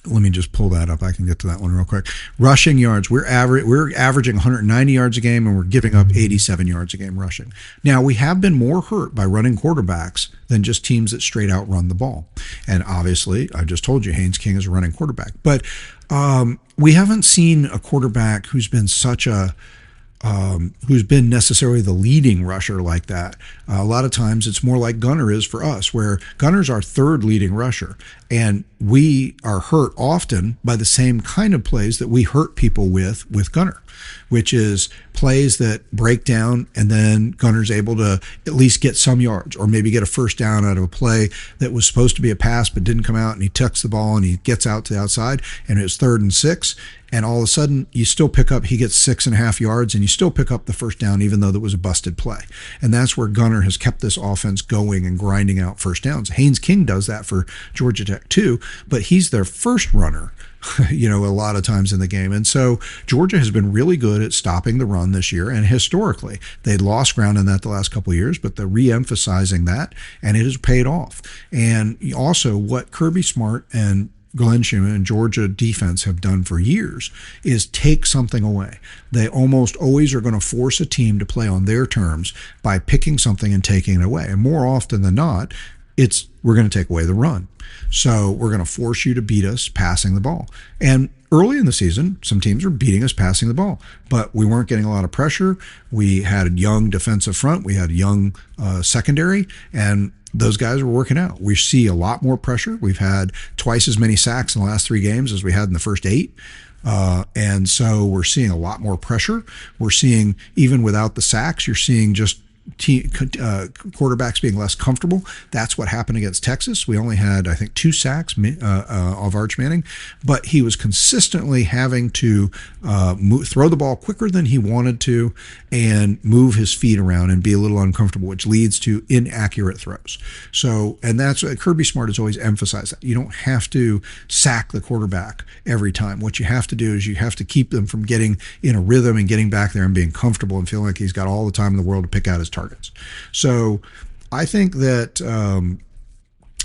let me just pull that up. I can get to that one real quick. Rushing yards, we're averaging 190 yards a game, and we're giving up 87 yards a game rushing. Now, we have been more hurt by running quarterbacks than just teams that straight out run the ball. And obviously, I just told you, Haynes King is a running quarterback. But we haven't seen a quarterback who's been who's been necessarily the leading rusher like that. A lot of times it's more like Gunnar is for us, where Gunnar's our third leading rusher, and we are hurt often by the same kind of plays that we hurt people with Gunnar, which is plays that break down and then Gunnar's able to at least get some yards or maybe get a first down out of a play that was supposed to be a pass but didn't come out, and he tucks the ball and he gets out to the outside and it's 3rd and 6, and all of a sudden he gets 6.5 yards and you still pick up the first down even though that was a busted play. And that's where Gunnar has kept this offense going and grinding out first downs. Haynes King does that for Georgia Tech too, but he's their first runner a lot of times in the game. And so Georgia has been really good at stopping the run this year, and historically they'd lost ground in that the last couple of years, but they're re-emphasizing that, and it has paid off. And also what Kirby Smart and Glenn Schumann and Georgia defense have done for years is take something away. They almost always are going to force a team to play on their terms by picking something and taking it away. And more often than not, we're going to take away the run. So we're going to force you to beat us passing the ball. And early in the season, some teams were beating us passing the ball, but we weren't getting a lot of pressure. We had a young defensive front. We had a young secondary, and those guys were working out. We see a lot more pressure. We've had twice as many sacks in the last 3 games as we had in the first 8. And so we're seeing a lot more pressure. We're seeing, even without the sacks, you're seeing just quarterbacks being less comfortable. That's what happened against Texas. We only had, I think, 2 sacks of Arch Manning, but he was consistently having to throw the ball quicker than he wanted to and move his feet around and be a little uncomfortable, which leads to inaccurate throws. So, and that's what Kirby Smart has always emphasized, that you don't have to sack the quarterback every time. What you have to do is you have to keep them from getting in a rhythm and getting back there and being comfortable and feeling like he's got all the time in the world to pick out his targets. So I think that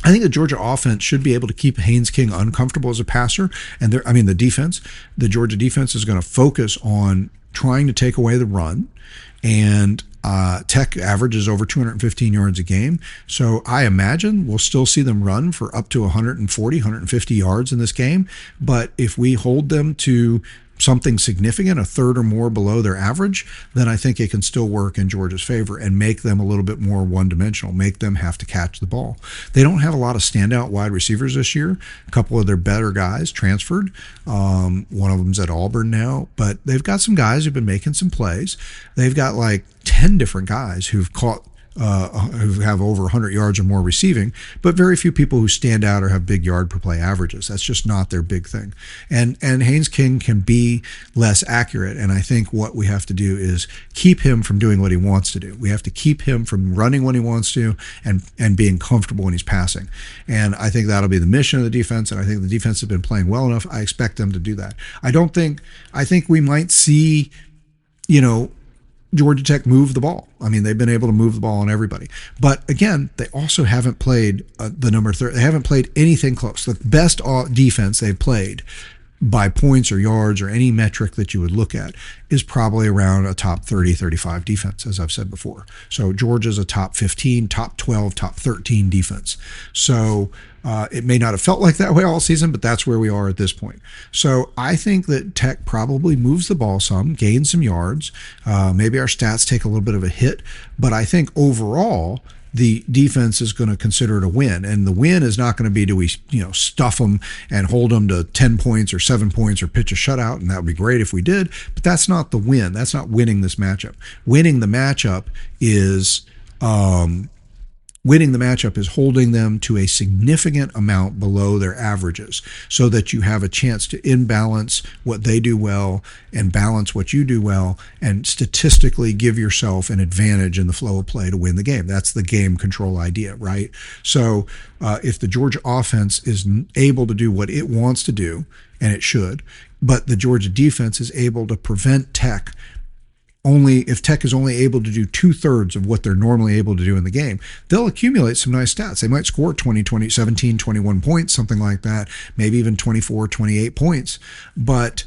the Georgia offense should be able to keep Haynes King uncomfortable as a passer. And the Georgia defense is going to focus on trying to take away the run. And Tech averages over 215 yards a game. So I imagine we'll still see them run for up to 140, 150 yards in this game. But if we hold them to something significant, a third or more below their average, then I think it can still work in Georgia's favor and make them a little bit more one-dimensional, make them have to catch the ball. They don't have a lot of standout wide receivers this year. A couple of their better guys transferred. One of them's at Auburn now, but they've got some guys who've been making some plays. They've got like 10 different guys who've caught who have over 100 yards or more receiving, but very few people who stand out or have big yard per play averages. That's just not their big thing. And Haynes King can be less accurate, and I think what we have to do is keep him from doing what he wants to do. We have to keep him from running when he wants to and being comfortable when he's passing. And I think that'll be the mission of the defense, and I think the defense has been playing well enough. I expect them to do that. I think we might see, Georgia Tech move the ball. I mean, they've been able to move the ball on everybody. But again, they also haven't played the number 30. They haven't played anything close. The best defense they've played by points or yards or any metric that you would look at is probably around a top 30, 35 defense, as I've said before. So Georgia's a top 15, top 12, top 13 defense. So it may not have felt like that way all season, but that's where we are at this point. So I think that Tech probably moves the ball some, gains some yards. Maybe our stats take a little bit of a hit, but I think overall the defense is going to consider it a win. And the win is not going to be, do we stuff them and hold them to 10 points or 7 points or pitch a shutout, and that would be great if we did. But that's not the win. That's not winning this matchup. Winning the matchup is holding them to a significant amount below their averages so that you have a chance to imbalance what they do well and balance what you do well and statistically give yourself an advantage in the flow of play to win the game. That's the game control idea, right? So if the Georgia offense is able to do what it wants to do, and it should, but the Georgia defense is able to prevent Tech if Tech is only able to do 2/3 of what they're normally able to do in the game, they'll accumulate some nice stats. They might score 20, 17, 21 points, something like that, maybe even 24, 28 points. But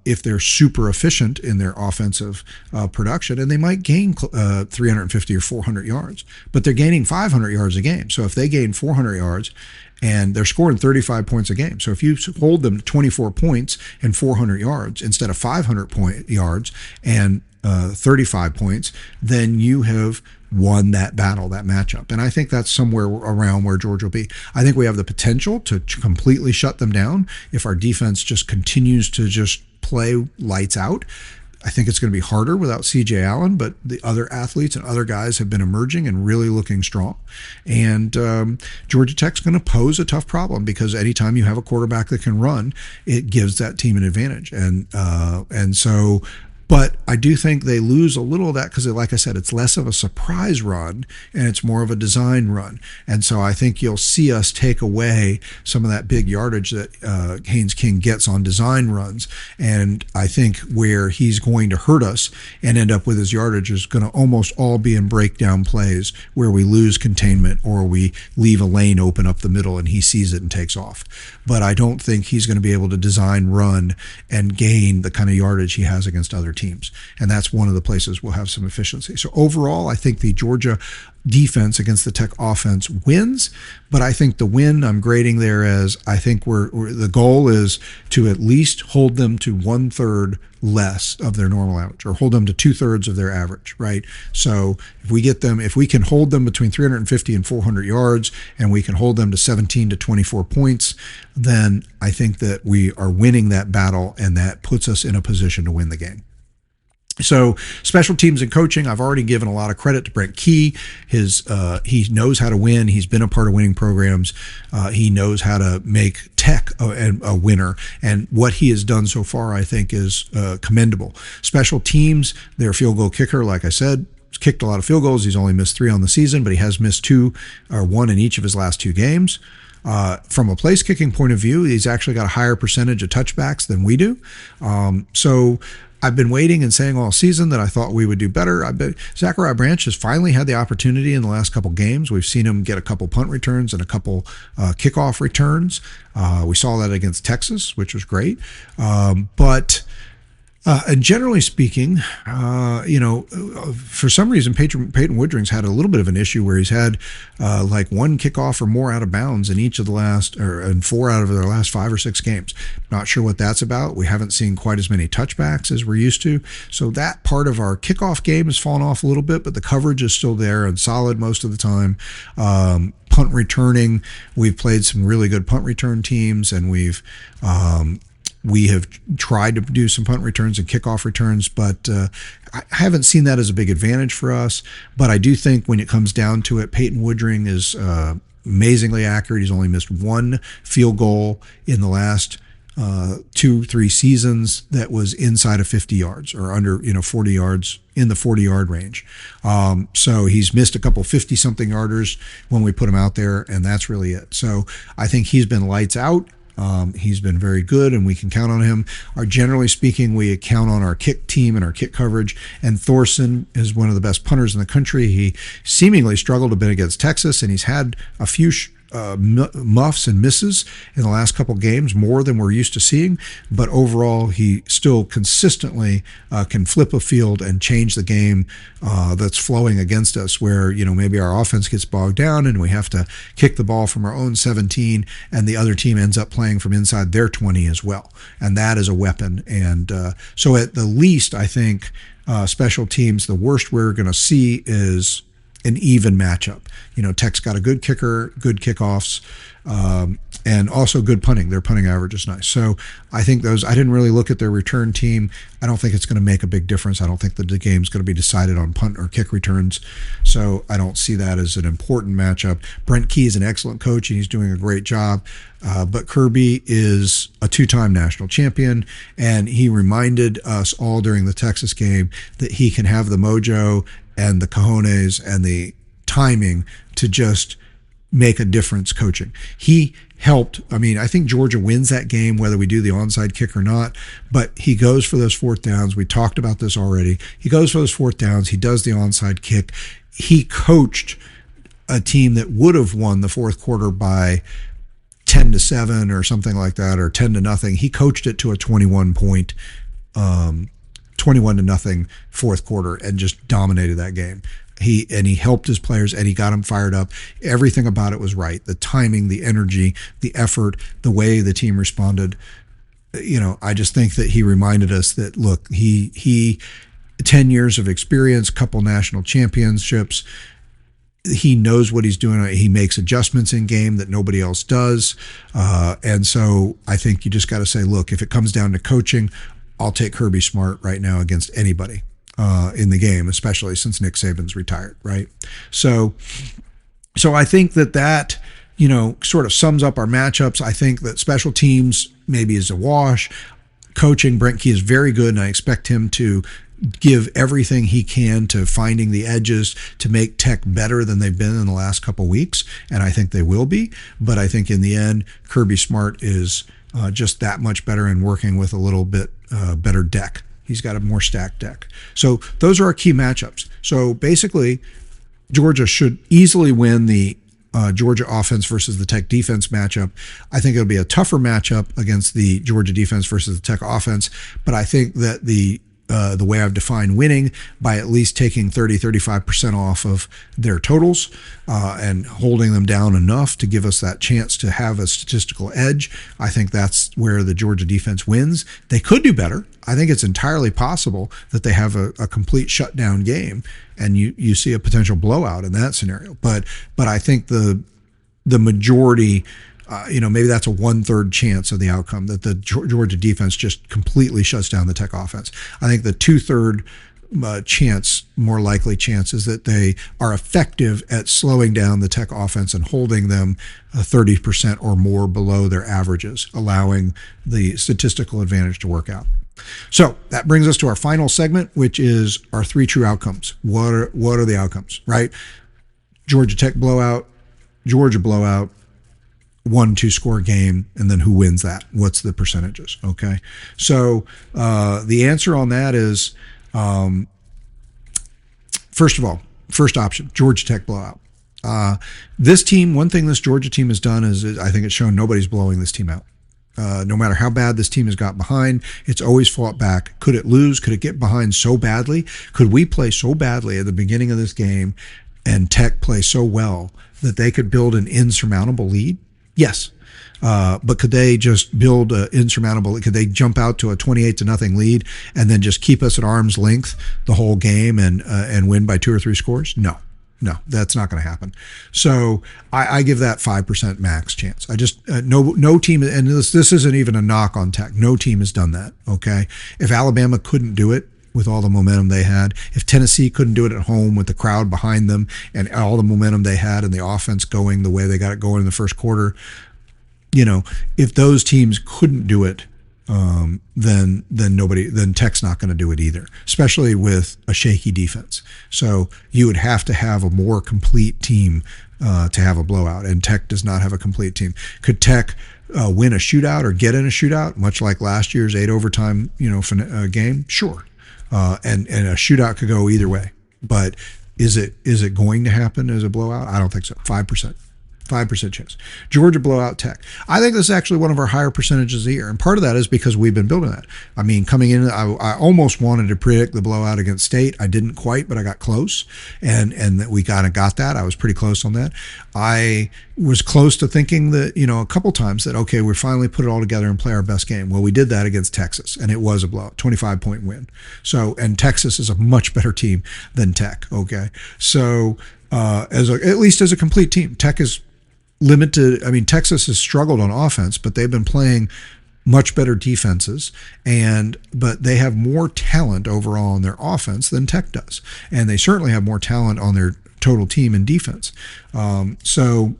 if they're super efficient in their offensive production, and they might gain 350 or 400 yards, but they're gaining 500 yards a game. So if they gain 400 yards, and they're scoring 35 points a game. So if you hold them to 24 points and 400 yards instead of 500 yards and 35 points, then you have won that battle, that matchup. And I think that's somewhere around where Georgia will be. I think we have the potential to completely shut them down if our defense just continues to just play lights out. I think it's going to be harder without C.J. Allen, but the other athletes and other guys have been emerging and really looking strong. And Georgia Tech's going to pose a tough problem because anytime you have a quarterback that can run, it gives that team an advantage. And so But I do think they lose a little of that because, like I said, it's less of a surprise run and it's more of a design run. And so I think you'll see us take away some of that big yardage that Haynes King gets on design runs. And I think where he's going to hurt us and end up with his yardage is going to almost all be in breakdown plays where we lose containment or we leave a lane open up the middle and he sees it and takes off. But I don't think he's going to be able to design, run, and gain the kind of yardage he has against other teams. And that's one of the places we'll have some efficiency. So overall, I think the Georgia defense against the Tech offense wins, but I think the win I'm grading there as I think the goal is to at least hold them to 1/3 less of their normal average, or hold them to 2/3 of their average, right? So if we can hold them between 350 and 400 yards, and we can hold them to 17 to 24 points, then I think that we are winning that battle, and that puts us in a position to win the game. So special teams and coaching, I've already given a lot of credit to Brent Key. He knows how to win. He's been a part of winning programs. He knows how to make Tech a winner. And what he has done so far, I think, is commendable. Special teams, their field goal kicker, like I said, kicked a lot of field goals. He's only missed 3 on the season, but he has missed 2 or 1 in each of his last 2 games. From a place kicking point of view, he's actually got a higher percentage of touchbacks than we do. So I've been waiting and saying all season that I thought we would do better. Zachariah Branch has finally had the opportunity in the last couple games. We've seen him get a couple punt returns and a couple kickoff returns. We saw that against Texas, which was great. And generally speaking, for some reason, Peyton Woodring's had a little bit of an issue where he's had like 1 kickoff or more out of bounds in each of the and 4 out of their last 5 or 6 games. Not sure what that's about. We haven't seen quite as many touchbacks as we're used to. So that part of our kickoff game has fallen off a little bit, but the coverage is still there and solid most of the time. Punt returning, we've played some really good punt return teams, and we have tried to do some punt returns and kickoff returns, but I haven't seen that as a big advantage for us. But I do think when it comes down to it, Peyton Woodring is amazingly accurate. He's only missed 1 field goal in the last 2-3 seasons that was inside of 50 yards or under 40 yards, in the 40-yard range. So he's missed a couple 50-something yarders when we put him out there, and that's really it. So I think he's been lights out. He's been very good, and we can count on him. Generally speaking, we count on our kick team and our kick coverage, and Thorson is one of the best punters in the country. He seemingly struggled a bit against Texas, and he's had a few muffs and misses in the last couple games, more than we're used to seeing, but overall he still consistently can flip a field and change the game that's flowing against us, where maybe our offense gets bogged down and we have to kick the ball from our own 17 and the other team ends up playing from inside their 20 as well, and that is a weapon. And so at the least, I think special teams, the worst we're going to see is an even matchup. Tech's got a good kicker, good kickoffs, and also good punting. Their punting average is nice. So I think I didn't really look at their return team. I don't think it's going to make a big difference. I don't think that the game's going to be decided on punt or kick returns. So I don't see that as an important matchup. Brent Key is an excellent coach, and he's doing a great job. But Kirby is a 2-time national champion, and he reminded us all during the Texas game that he can have the mojo and the cojones and the timing to just make a difference coaching. He helped. I think Georgia wins that game whether we do the onside kick or not, but he goes for those 4th downs. We talked about this already. He goes for those 4th downs. He does the onside kick. He coached a team that would have won the 4th quarter by 10-7 or something like that, or 10-0. He coached it to a 21-point 21-0 4th quarter and just dominated that game. He helped his players, and he got them fired up. Everything about it was right. The timing, the energy, the effort, the way the team responded. I just think that he reminded us that, look, he 10 years of experience, couple national championships. He knows what he's doing. He makes adjustments in game that nobody else does. And so I think you just got to say, look, if it comes down to coaching, I'll take Kirby Smart right now against anybody in the game, especially since Nick Saban's retired, right? So I think that sort of sums up our matchups. I think that special teams maybe is a wash. coaching. Brent Key is very good, and I expect him to give everything he can to finding the edges to make Tech better than they've been in the last couple of weeks, and I think they will be. But I think in the end, Kirby Smart is just that much better in working with a little bit better deck. He's got a more stacked deck. So those are our key matchups. So basically, Georgia should easily win the Georgia offense versus the Tech defense matchup. I think it'll be a tougher matchup against the Georgia defense versus the Tech offense, but I think that the way I've defined winning, by at least taking 35% off of their totals and holding them down enough to give us that chance to have a statistical edge. I think that's where the Georgia defense wins. They could do better. I think it's entirely possible that they have a complete shutdown game and you see a potential blowout in that scenario. But I think the majority, maybe that's a 1/3 chance of the outcome, that the Georgia defense just completely shuts down the Tech offense. I think the 2/3 chance, more likely chance, is that they are effective at slowing down the Tech offense and holding them 30% or more below their averages, allowing the statistical advantage to work out. So that brings us to our final segment, which is our 3 true outcomes. What are the outcomes, right? Georgia Tech blowout, Georgia blowout, 1-2 score game, and then who wins that? What's the percentages? Okay. So the answer on that is, first of all, first option, Georgia Tech blowout. This team, one thing this Georgia team has done is I think it's shown nobody's blowing this team out. No matter how bad this team has got behind, it's always fought back. Could it lose? Could it get behind so badly? Could we play so badly at the beginning of this game and Tech play so well that they could build an insurmountable lead? Yes. But could they just build an insurmountable? Could they jump out to a 28-0 lead and then just keep us at arm's length the whole game and win by 2 or 3 scores? No, that's not going to happen. So I give that 5% max chance. I just no team, and this isn't even a knock on Tech. No team has done that. Okay, if Alabama couldn't do it with all the momentum they had, if Tennessee couldn't do it at home with the crowd behind them and all the momentum they had and the offense going the way they got it going in the first quarter, if those teams couldn't do it, then Tech's not going to do it either, especially with a shaky defense. So you would have to have a more complete team to have a blowout, and Tech does not have a complete team. Could Tech win a shootout or get in a shootout, much like last year's 8 overtime game? Sure, and a shootout could go either way. But is it going to happen as a blowout? I don't think so. 5%. 5% chance. Georgia blowout Tech. I think this is actually one of our higher percentages of the year. And part of that is because we've been building that. I mean, coming in, I almost wanted to predict the blowout against State. I didn't quite, but I got close. And that we kind of got that. I was pretty close on that. I was close to thinking that, a couple times that, okay, we finally put it all together and play our best game. Well, we did that against Texas, and it was a blowout, 25-point win. So, and Texas is a much better team than Tech, okay? So, at least as a complete team, Tech is limited. I mean, Texas has struggled on offense, but they've been playing much better defenses, but they have more talent overall on their offense than Tech does, and they certainly have more talent on their total team in defense. Georgia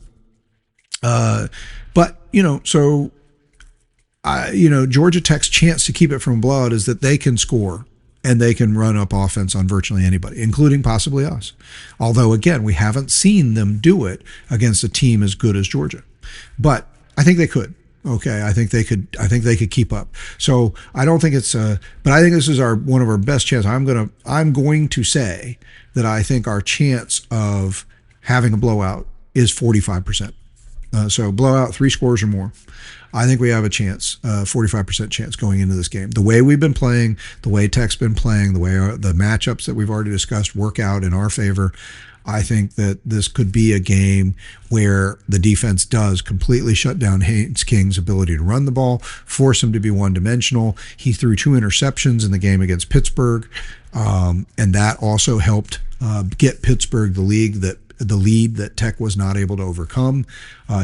Tech's chance to keep it from a blowout is that they can score and they can run up offense on virtually anybody, including possibly us. Although, again, we haven't seen them do it against a team as good as Georgia. But I think they could. Okay, I think they could keep up. So I don't think it's but I think this is one of our best chances. I'm going to say that I think our chance of having a blowout is 45%. So blowout, 3 scores or more. I think we have a chance, 45% chance going into this game. The way we've been playing, the way Tech's been playing, the way the matchups that we've already discussed work out in our favor, I think that this could be a game where the defense does completely shut down Haynes King's ability to run the ball, force him to be one-dimensional. He threw 2 interceptions in the game against Pittsburgh, and that also helped get Pittsburgh the lead that Tech was not able to overcome.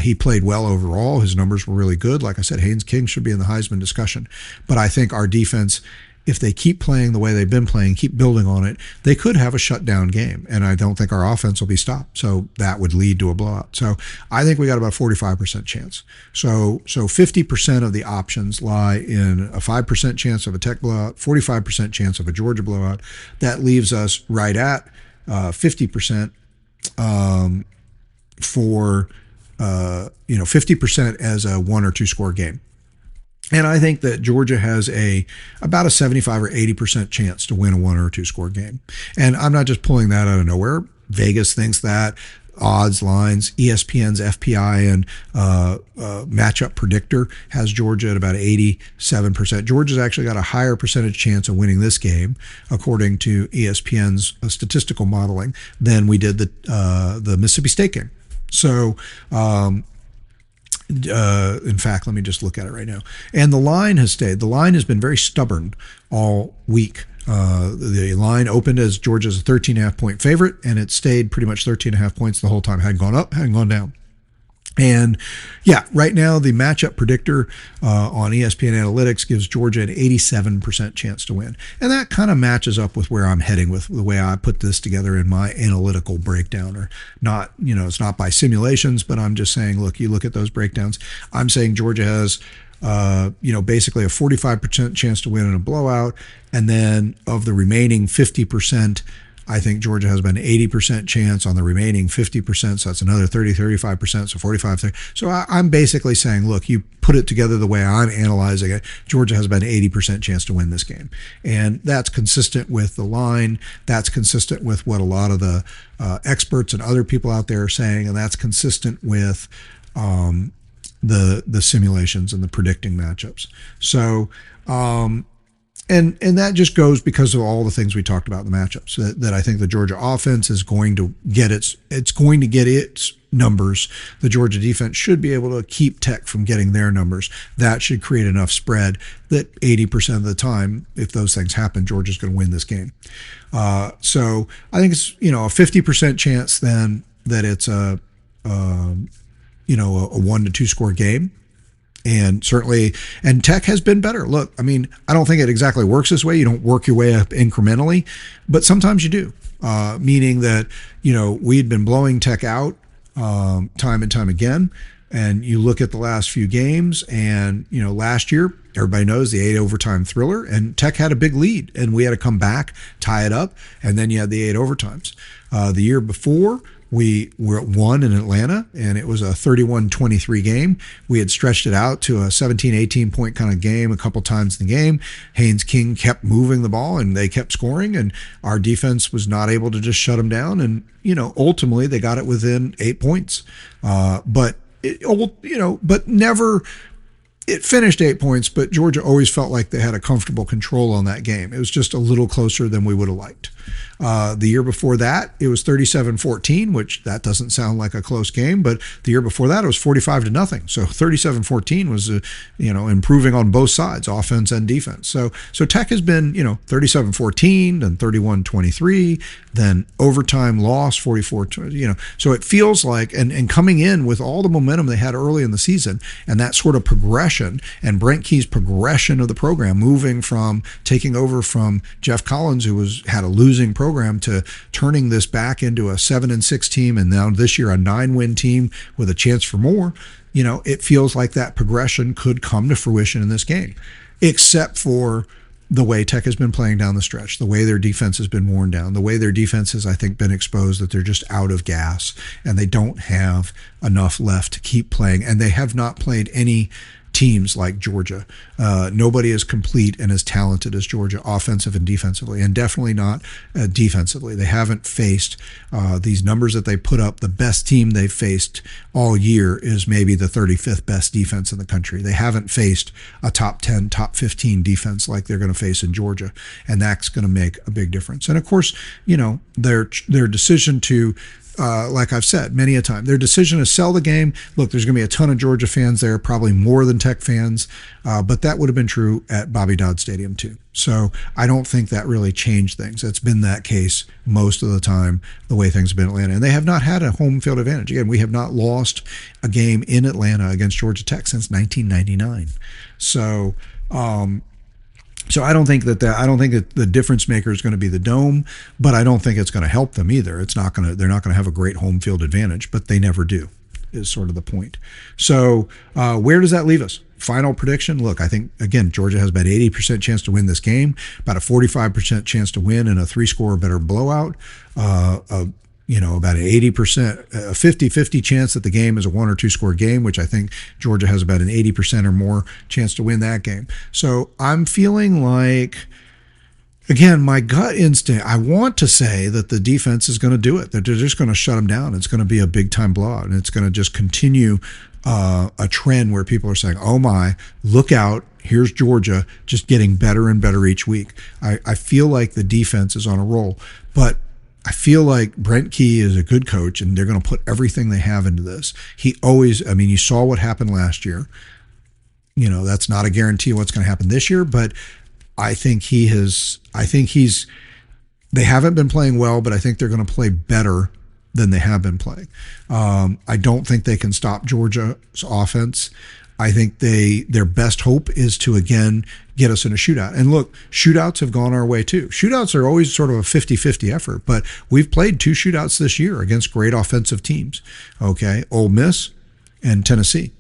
He played well overall. His numbers were really good. Like I said, Haynes King should be in the Heisman discussion. But I think our defense if they keep playing the way they've been playing, keep building on it, they could have a shutdown game. And I don't think our offense will be stopped. So that would lead to a blowout. So I think we got about 45% chance. So 50% of the options lie in a 5% chance of a Tech blowout, 45% chance of a Georgia blowout. That leaves us right at 50% for 50% as a 1 or 2 score game. And I think that Georgia has about a 75 or 80% chance to win a 1 or 2 score game. And I'm not just pulling that out of nowhere. Vegas thinks that. Odds, lines, ESPN's FPI and matchup predictor has Georgia at about 87%. Georgia's actually got a higher percentage chance of winning this game, according to ESPN's statistical modeling, than we did the Mississippi State game. So, in fact, let me just look at it right now. And the line has stayed. The line has been very stubborn all week. The line opened as Georgia's a 13.5 point favorite, and it stayed pretty much 13.5 points the whole time. Hadn't gone up, hadn't gone down. And yeah, right now the matchup predictor on ESPN Analytics gives Georgia an 87% chance to win. And that kind of matches up with where I'm heading with the way I put this together in my analytical breakdown. Or not, it's not by simulations, but I'm just saying, look, you look at those breakdowns. I'm saying Georgia has basically a 45% chance to win in a blowout. And then of the remaining 50%, I think Georgia has about an 80% chance on the remaining 50%. So that's another 35%. So 45, 30. So I'm basically saying, look, you put it together the way I'm analyzing it, Georgia has about an 80% chance to win this game. And that's consistent with the line. That's consistent with what a lot of the experts and other people out there are saying. And that's consistent with the simulations and the predicting matchups. So, and that just goes because of all the things we talked about in the matchups, that I think the Georgia offense is going to get its numbers. The Georgia defense should be able to keep Tech from getting their numbers. That should create enough spread that 80% of the time, if those things happen, Georgia's going to win this game. So I think it's, a 50% chance then that it's a 1 to 2 score game. And certainly, and Tech has been better. Look, I mean, I don't think it exactly works this way. You don't work your way up incrementally, but sometimes you do. Meaning that, we'd been blowing Tech out time and time again. And you look at the last few games, and, last year, everybody knows the 8 overtime thriller, and Tech had a big lead, and we had to come back, tie it up, and then you had the 8 overtimes. The year before, we were at 1 in Atlanta, and it was a 31-23 game. We had stretched it out to a 17, 18 point kind of game a couple times in the game. Haynes King kept moving the ball, and they kept scoring, and our defense was not able to just shut them down. And, ultimately they got it within 8 points. But never. It finished 8 points, but Georgia always felt like they had a comfortable control on that game. It was just a little closer than we would have liked. The year before that, it was 37-14, which that doesn't sound like a close game, but the year before that, it was 45-0. So 37-14 was, improving on both sides, offense and defense. So Tech has been, 37-14, then 31-23, then overtime loss, 44-, so it feels like, and coming in with all the momentum they had early in the season, and that sort of progression, and Brent Key's progression of the program, moving from taking over from Jeff Collins, who had a losing program, to turning this back into a 7-6 team, and now this year a 9-win team with a chance for more. It feels like that progression could come to fruition in this game, except for the way Tech has been playing down the stretch, the way their defense has been worn down, the way their defense has, I think, been exposed, that they're just out of gas and they don't have enough left to keep playing. And they have not played any teams like Georgia. Nobody is complete and as talented as Georgia, offensive and defensively, and definitely not defensively. They haven't faced these numbers that they put up. The best team they've faced all year is maybe the 35th best defense in the country. They haven't faced a top 10, top 15 defense like they're going to face in Georgia, and that's going to make a big difference. And of course, their decision to like I've said many a time, their decision to sell the game. Look, there's going to be a ton of Georgia fans there, probably more than Tech fans, but that would have been true at Bobby Dodd Stadium too. So I don't think that really changed things. It's been that case most of the time, the way things have been in Atlanta. And they have not had a home field advantage. Again, we have not lost a game in Atlanta against Georgia Tech since 1999. So, So I don't think that the difference maker is going to be the dome, but I don't think it's going to help them either. They're not going to have a great home field advantage, but they never do, is sort of the point. So where does that leave us? Final prediction. Look, I think, again, Georgia has about 80% chance to win this game, about a 45% chance to win in a 3-score or better blowout, about an 80%, a 50-50 chance that the game is a 1 or 2 score game, which I think Georgia has about an 80% or more chance to win that game. So I'm feeling like, again, my gut instinct, I want to say that the defense is going to do it. That they're just going to shut them down. It's going to be a big time blowout, and it's going to just continue a trend where people are saying, oh my, look out, here's Georgia just getting better and better each week. I feel like the defense is on a roll, but I feel like Brent Key is a good coach, and they're going to put everything they have into this. You saw what happened last year. That's not a guarantee of what's going to happen this year, but they haven't been playing well, but I think they're going to play better than they have been playing. I don't think they can stop Georgia's offense. I think their best hope is to, again, get us in a shootout. And look, shootouts have gone our way too. Shootouts are always sort of a 50-50 effort, but we've played 2 shootouts this year against great offensive teams. Okay, Ole Miss and Tennessee.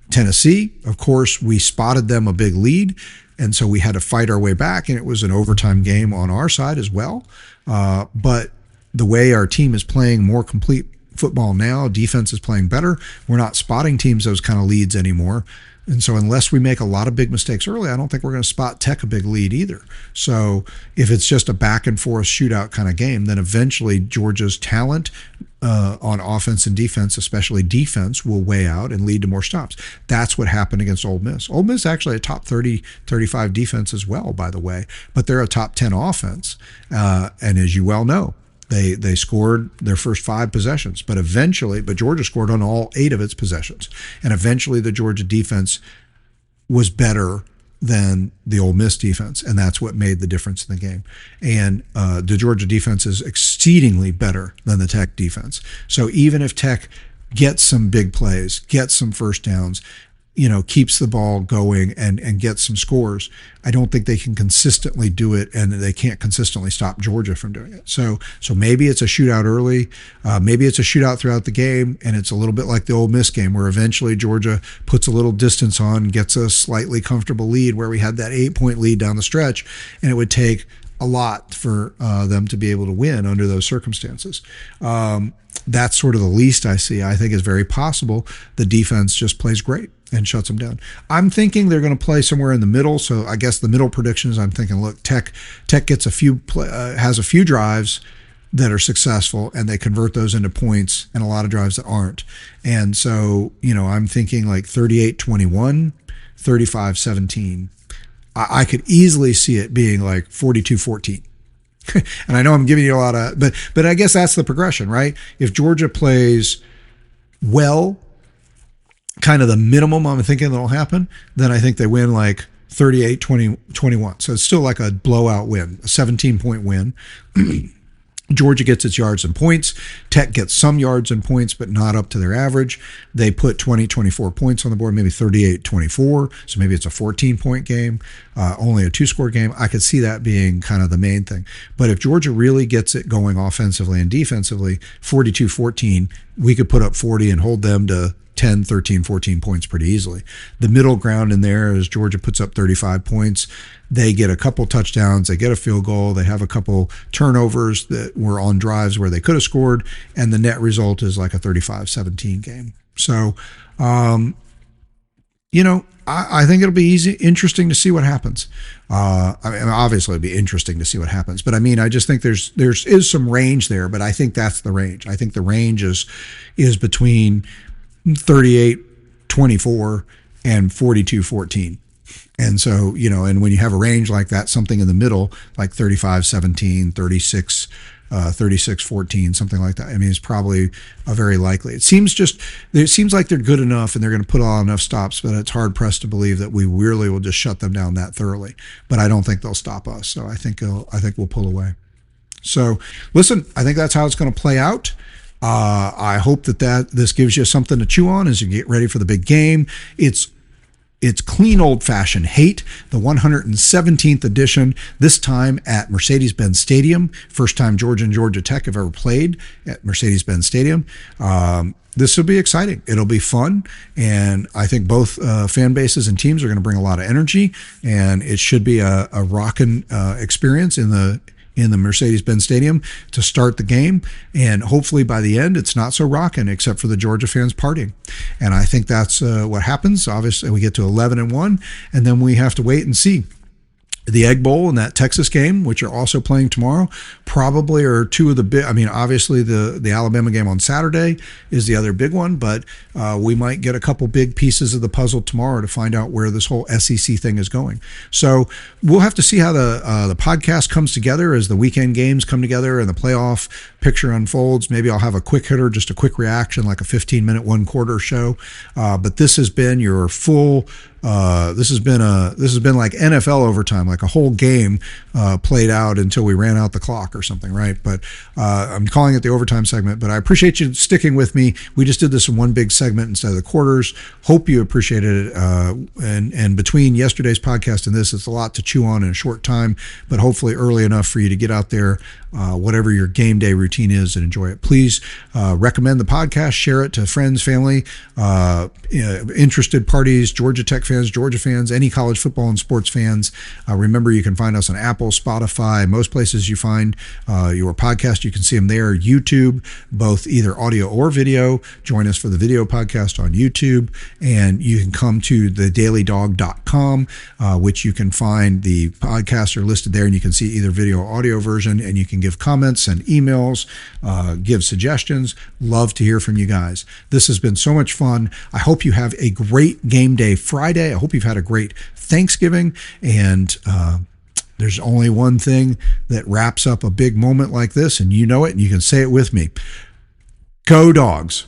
Tennessee, of course, we spotted them a big lead, and so we had to fight our way back, and it was an overtime game on our side as well. But the way our team is playing more complete football now, defense is playing better. We're not spotting teams those kind of leads anymore. And so unless we make a lot of big mistakes early, I don't think we're going to spot Tech a big lead either. So if it's just a back and forth shootout kind of game, then eventually Georgia's talent on offense and defense, especially defense, will weigh out and lead to more stops. That's what happened against Ole Miss. Ole Miss actually a top 30, 35 defense as well, by the way, but they're a top 10 offense. And as you well know, They scored their first 5 possessions, but Georgia scored on all 8 of its possessions. And eventually the Georgia defense was better than the Ole Miss defense, and that's what made the difference in the game. And the Georgia defense is exceedingly better than the Tech defense. So even if Tech gets some big plays, gets some first downs, keeps the ball going and gets some scores, I don't think they can consistently do it, and they can't consistently stop Georgia from doing it. So maybe it's a shootout early, maybe it's a shootout throughout the game, and it's a little bit like the Ole Miss game where eventually Georgia puts a little distance on, gets a slightly comfortable lead where we had that 8-point lead down the stretch, and it would take a lot for them to be able to win under those circumstances. That's sort of the least I see. I think it's very possible the defense just plays great and shuts them down. I'm thinking they're going to play somewhere in the middle. So I guess the middle predictions, I'm thinking, look, Tech gets has a few drives that are successful, and they convert those into points, and a lot of drives that aren't. And so, I'm thinking like 38-21, 35-17. I could easily see it being like 42-14. And I know I'm giving you a lot of, but I guess that's the progression, right? If Georgia plays well, kind of the minimum I'm thinking that'll happen, then I think they win like 38-21. So it's still like a blowout win, a 17-point win. Georgia gets its yards and points. Tech gets some yards and points, but not up to their average. They put 24 points on the board, maybe 38-24. So maybe it's a 14-point game, only a 2-score game. I could see that being kind of the main thing. But if Georgia really gets it going offensively and defensively, 42-14, we could put up 40 and hold them to 10, 13, 14 points pretty easily. The middle ground in there is Georgia puts up 35 points. They get a couple touchdowns. They get a field goal. They have a couple turnovers that were on drives where they could have scored. And the net result is like a 35-17 game. So, I think it'll be interesting to see what happens. Obviously it'll be interesting to see what happens, but I just think there is some range there, but I think that's the range. I think the range is between 38-24 and 42-14. And so, and when you have a range like that, something in the middle, like 35-17, 36-14, something like that, it's probably a very likely. It seems like they're good enough and they're going to put on enough stops, but it's hard pressed to believe that we really will just shut them down that thoroughly. But I don't think they'll stop us. So I think we'll pull away. So listen, I think that's how it's going to play out. I hope that this gives you something to chew on as you get ready for the big game. it's clean old-fashioned hate, the 117th edition, this time at Mercedes-Benz Stadium. First time Georgia and Georgia Tech have ever played at Mercedes-Benz Stadium. This will be exciting. It'll be fun, and I think both fan bases and teams are going to bring a lot of energy, and it should be a rocking experience in the Mercedes-Benz Stadium to start the game. And hopefully by the end, it's not so rocking except for the Georgia fans partying. And I think that's what happens. Obviously, we get to 11-1, and then we have to wait and see. The Egg Bowl and that Texas game, which are also playing tomorrow, probably are two of the big. I mean, obviously the Alabama game on Saturday is the other big one, but we might get a couple big pieces of the puzzle tomorrow to find out where this whole SEC thing is going. So we'll have to see how the podcast comes together as the weekend games come together and the playoff picture unfolds. Maybe I'll have a quick hitter, just a quick reaction, like a 15-minute, one-quarter show. But this has been your full. This has been like NFL overtime, like a whole game played out until we ran out the clock or something, right? But I'm calling it the overtime segment. But I appreciate you sticking with me. We just did this in one big segment instead of the quarters. Hope you appreciated it. And between yesterday's podcast and this, it's a lot to chew on in a short time, but hopefully early enough for you to get out there, whatever your game day routine is, and enjoy it. Please recommend the podcast, share it to friends, family, interested parties, Georgia Tech fans, Georgia fans, any college football and sports fans. Remember, you can find us on Apple, Spotify, most places you find your podcast. You can see them there. YouTube, both either audio or video. Join us for the video podcast on YouTube. And you can come to thedailydawg.com, which you can find the podcasts are listed there, and you can see either video or audio version, and you can give comments and emails, give suggestions. Love to hear from you guys. This has been so much fun. I hope you have a great game day Friday. I hope you've had a great Thanksgiving, and there's only one thing that wraps up a big moment like this, and you know it, and you can say it with me. Go Dogs.